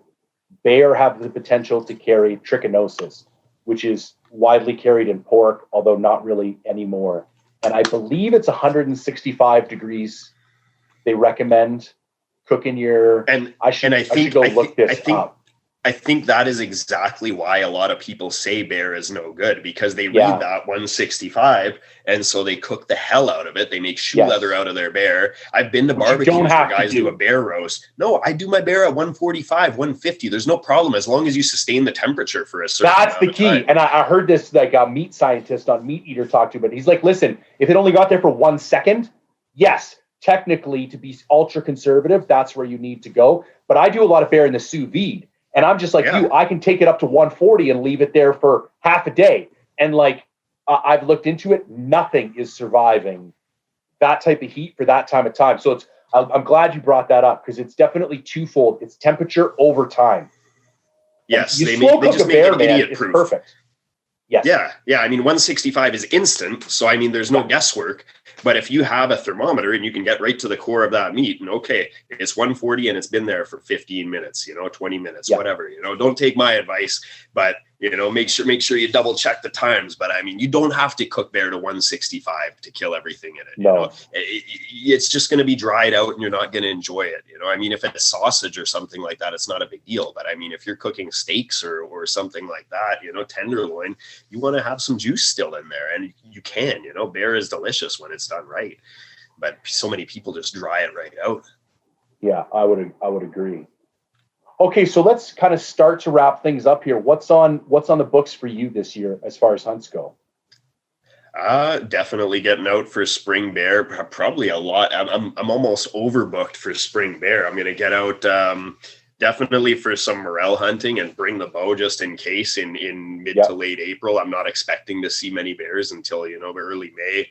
bear have the potential to carry trichinosis, which is widely carried in pork, although not really anymore. And I believe it's 165 degrees they recommend cooking your. I should go look this up. I think that is exactly why a lot of people say bear is no good, because they read that 165 and so they cook the hell out of it. They make shoe leather out of their bear. I've been to barbecues where guys do a bear roast. No, I do my bear at 145, 150. There's no problem as long as you sustain the temperature for a certain amount of time. That's the key. And I heard this like a meat scientist on Meat Eater talk to, but he's like, listen, if it only got there for 1 second, yes, technically to be ultra conservative, that's where you need to go. But I do a lot of bear in the sous vide. And I'm just like you, I can take it up to 140 and leave it there for half a day. And like, I've looked into it. Nothing is surviving that type of heat for that time of time. So I'm glad you brought that up, because it's definitely twofold. It's temperature over time. Yes. They just make it idiot proof. Perfect. Yes. Yeah. I mean, 165 is instant. So, I mean, there's no guesswork. But if you have a thermometer and you can get right to the core of that meat, and okay, it's 140 and it's been there for 15 minutes, 20 minutes, whatever, don't take my advice, but make sure you double check the times. But I mean, you don't have to cook bear to 165 to kill everything in it. No. It's just going to be dried out and you're not going to enjoy it. I mean, if it's sausage or something like that, it's not a big deal. But I mean, if you're cooking steaks or something like that, tenderloin, you want to have some juice still in there, and you can, bear is delicious when it's done right. But so many people just dry it right out. Yeah, I would agree. Okay, so let's kind of start to wrap things up here. What's on the books for you this year as far as hunts go? Definitely getting out for spring bear. Probably a lot. I'm almost overbooked for spring bear. I'm going to get out definitely for some morel hunting and bring the bow just in case in mid to late April. I'm not expecting to see many bears until early May.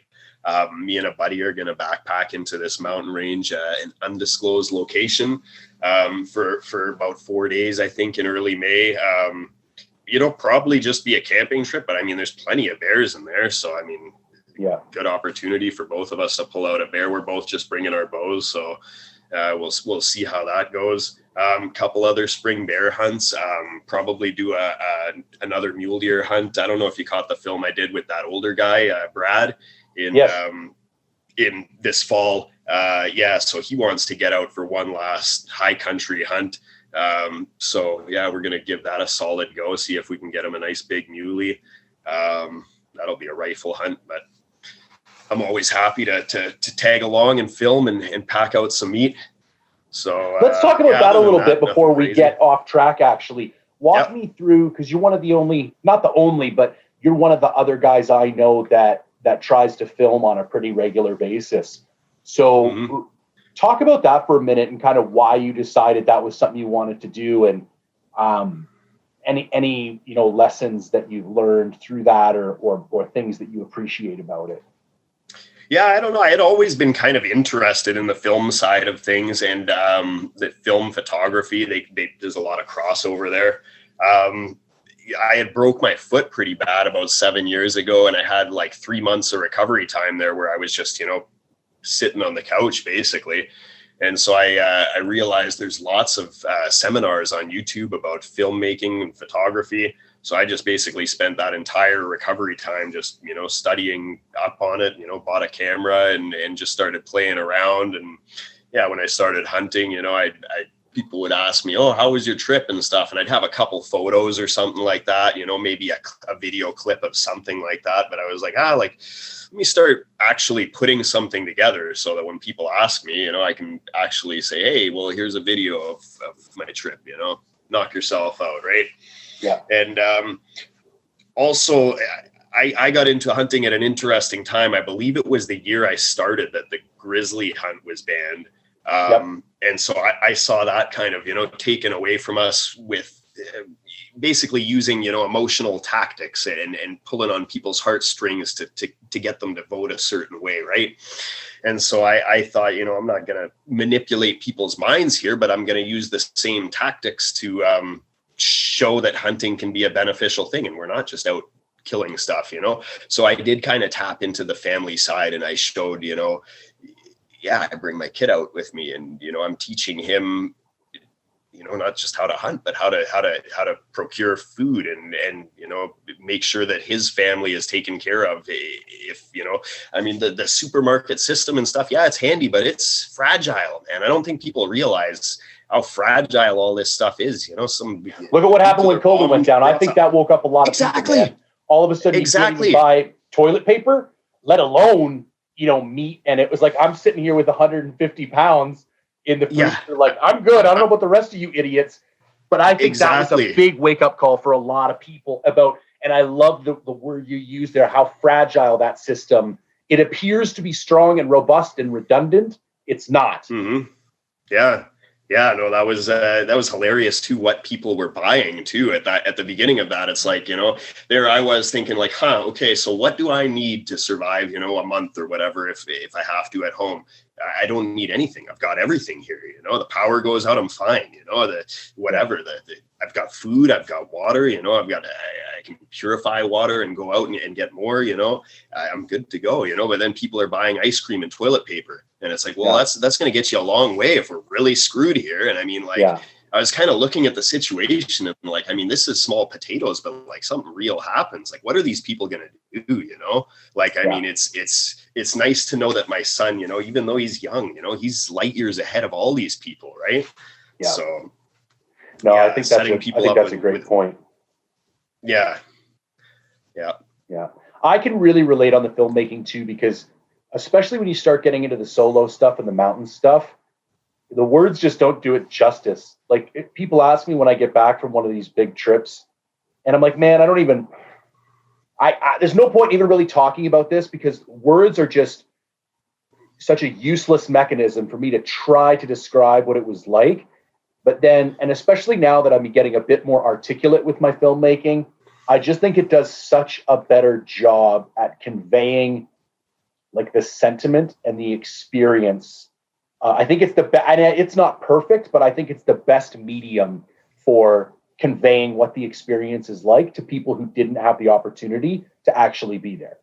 Me and a buddy are going to backpack into this mountain range, an undisclosed location, for about 4 days, I think, in early May. Probably just be a camping trip, but I mean, there's plenty of bears in there. So, I mean, good opportunity for both of us to pull out a bear. We're both just bringing our bows. So, we'll see how that goes. Couple other spring bear hunts, probably do another mule deer hunt. I don't know if you caught the film I did with that older guy, Brad, in this fall. So he wants to get out for one last high country hunt. So we're going to give that a solid go, see if we can get him a nice big muley. That'll be a rifle hunt, but I'm always happy to tag along and film and pack out some meat. So let's talk about that a little bit before we get off track. Actually, walk me through, because you're one of the only, not the only, but you're one of the other guys I know that tries to film on a pretty regular basis. So talk about that for a minute and kind of why you decided that was something you wanted to do, and any lessons that you've learned through that, or things that you appreciate about it. Yeah, I don't know. I had always been kind of interested in the film side of things, and the film photography. There's a lot of crossover there. I had broke my foot pretty bad about 7 years ago, and I had like 3 months of recovery time there where I was just, sitting on the couch basically. And so I realized there's lots of seminars on YouTube about filmmaking and photography. So I just basically spent that entire recovery time just, studying up on it, bought a camera and just started playing around. And when I started hunting, people would ask me, oh, how was your trip and stuff? And I'd have a couple photos or something like that, maybe a video clip of something like that. But I was like, let me start actually putting something together so that when people ask me, I can actually say, hey, well, here's a video of my trip, knock yourself out. Right. Yeah. And also, I got into hunting at an interesting time. I believe it was the year I started that the grizzly hunt was banned. And so I saw that kind of, taken away from us with basically using, emotional tactics and pulling on people's heartstrings to get them to vote a certain way. Right. And so I thought, I'm not going to manipulate people's minds here, but I'm going to use the same tactics to show that hunting can be a beneficial thing. And we're not just out killing stuff, So I did kind of tap into the family side, and I showed, I bring my kid out with me, and, I'm teaching him, not just how to hunt, but how to procure food and make sure that his family is taken care of. If the supermarket system and stuff, yeah, it's handy, but it's fragile, man. I don't think people realize how fragile all this stuff is. Look at what happened when COVID went down. I think that woke up a lot of people. Man. All of a sudden, you can't even buy toilet paper, let alone meat. And it was like, I'm sitting here with 150 pounds in the freezer. Yeah. Like, I'm good. I don't know about the rest of you idiots, but I think that was a big wake up call for a lot of people and I love the word you used there, how fragile that system. It appears to be strong and robust and redundant. It's not. Mm-hmm. Yeah. Yeah, no, that was hilarious too. What people were buying too at the beginning of that. It's like, there I was thinking like, okay, so what do I need to survive, a month or whatever if I have to at home? I don't need anything. I've got everything here. The power goes out, I'm fine. I've got food, I've got water. I can purify water and go out and get more. I'm good to go. But then people are buying ice cream and toilet paper, and it's like, well, that's going to get you a long way if we're really screwed here. And I mean, I was kind of looking at the situation and like, I mean, this is small potatoes, but like something real happens. Like, what are these people going to do? I mean, it's nice to know that my son, even though he's young, he's light years ahead of all these people. Right. Yeah. So. No, I think that's a great point. Yeah. Yeah. Yeah. I can really relate on the filmmaking too, because especially when you start getting into the solo stuff and the mountain stuff, the words just don't do it justice. Like, people ask me when I get back from one of these big trips, and I'm like, man, there's no point even really talking about this, because words are just such a useless mechanism for me to try to describe what it was like. But then, and especially now that I'm getting a bit more articulate with my filmmaking, I just think it does such a better job at conveying like the sentiment and the experience. I think it's it's not perfect, but I think it's the best medium for conveying what the experience is like to people who didn't have the opportunity to actually be there.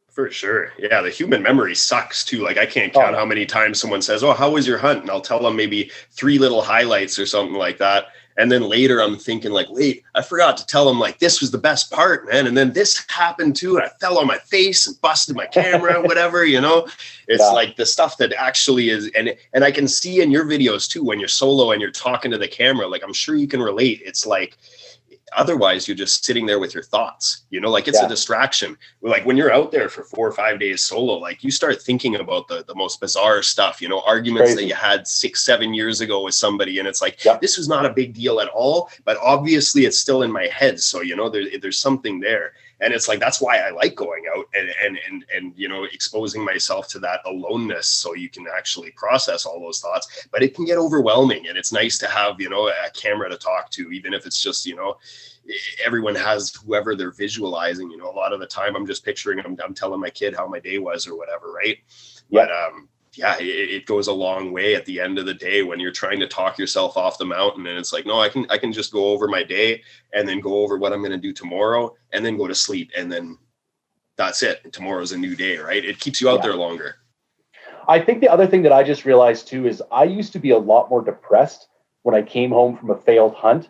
For sure. Yeah. The human memory sucks too. Like, I can't count how many times someone says, "Oh, how was your hunt?" And I'll tell them maybe 3 little highlights or something like that. And then later I'm thinking like, wait, I forgot to tell them like, this was the best part, man. And then this happened too. And I fell on my face and busted my camera, whatever, it's like the stuff that actually is. And I can see in your videos too, when you're solo and you're talking to the camera, like, I'm sure you can relate. It's like, otherwise you're just sitting there with your thoughts, like it's a distraction. Like, when you're out there for 4 or 5 days solo, like, you start thinking about the most bizarre stuff, arguments that you had 6-7 years ago with somebody. And it's like, this was not a big deal at all, but obviously it's still in my head. So, there's something there. And it's like, that's why I like going out and exposing myself to that aloneness, so you can actually process all those thoughts. But it can get overwhelming, and it's nice to have, a camera to talk to, even if it's just, everyone has whoever they're visualizing. A lot of the time I'm just picturing, I'm telling my kid how my day was or whatever, right? But it goes a long way at the end of the day when you're trying to talk yourself off the mountain, and it's like, no, I can just go over my day and then go over what I'm going to do tomorrow and then go to sleep, and then that's it. And tomorrow's a new day, right? It keeps you out there longer. I think the other thing that I just realized too is I used to be a lot more depressed when I came home from a failed hunt.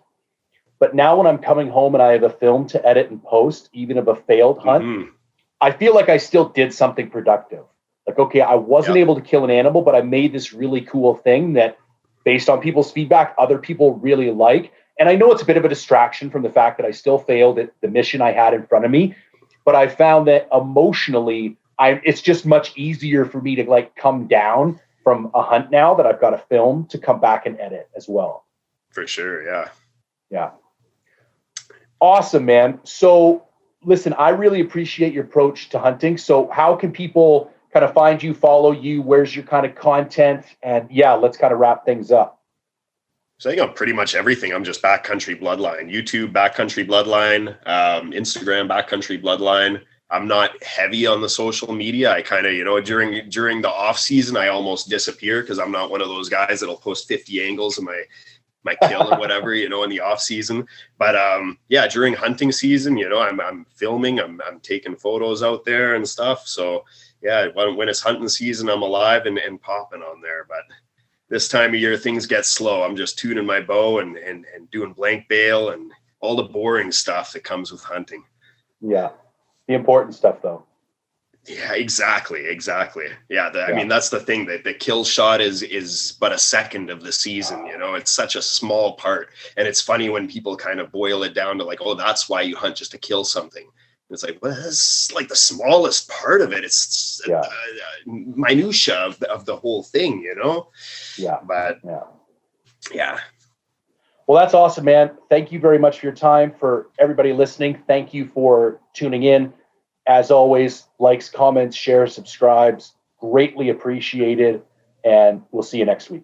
But now when I'm coming home and I have a film to edit and post, even of a failed hunt, I feel like I still did something productive. Like, okay, I wasn't able to kill an animal, but I made this really cool thing that, based on people's feedback, other people really like. And I know it's a bit of a distraction from the fact that I still failed at the mission I had in front of me. But I found that emotionally, it's just much easier for me to like come down from a hunt now that I've got a film to come back and edit as well. For sure. Yeah. Yeah. Awesome, man. So listen, I really appreciate your approach to hunting. So how can people kind of find you, follow you? Where's your kind of content? And let's kind of wrap things up. So I think I'm pretty much everything. I'm just Backcountry Bloodline, YouTube, Backcountry Bloodline, Instagram, Backcountry Bloodline. I'm not heavy on the social media. I kind of, during the off season, I almost disappear because I'm not one of those guys that'll post 50 angles of my kill or whatever, in the off season. But during hunting season, I'm filming, I'm taking photos out there and stuff. So when it's hunting season, I'm alive and popping on there. But this time of year, things get slow. I'm just tuning my bow and doing blank bail and all the boring stuff that comes with hunting. Yeah. The important stuff though. Yeah, exactly. Yeah. I mean, that's the thing, that the kill shot is but a second of the season, you know, it's such a small part. And it's funny when people kind of boil it down to like, oh, that's why you hunt, just to kill something. It's like, well, that's like the smallest part of it. It's minutia of the whole thing, you know? Yeah. But yeah. Well, that's awesome, man. Thank you very much for your time. For everybody listening, thank you for tuning in. As always, likes, comments, shares, subscribes, greatly appreciated. And we'll see you next week.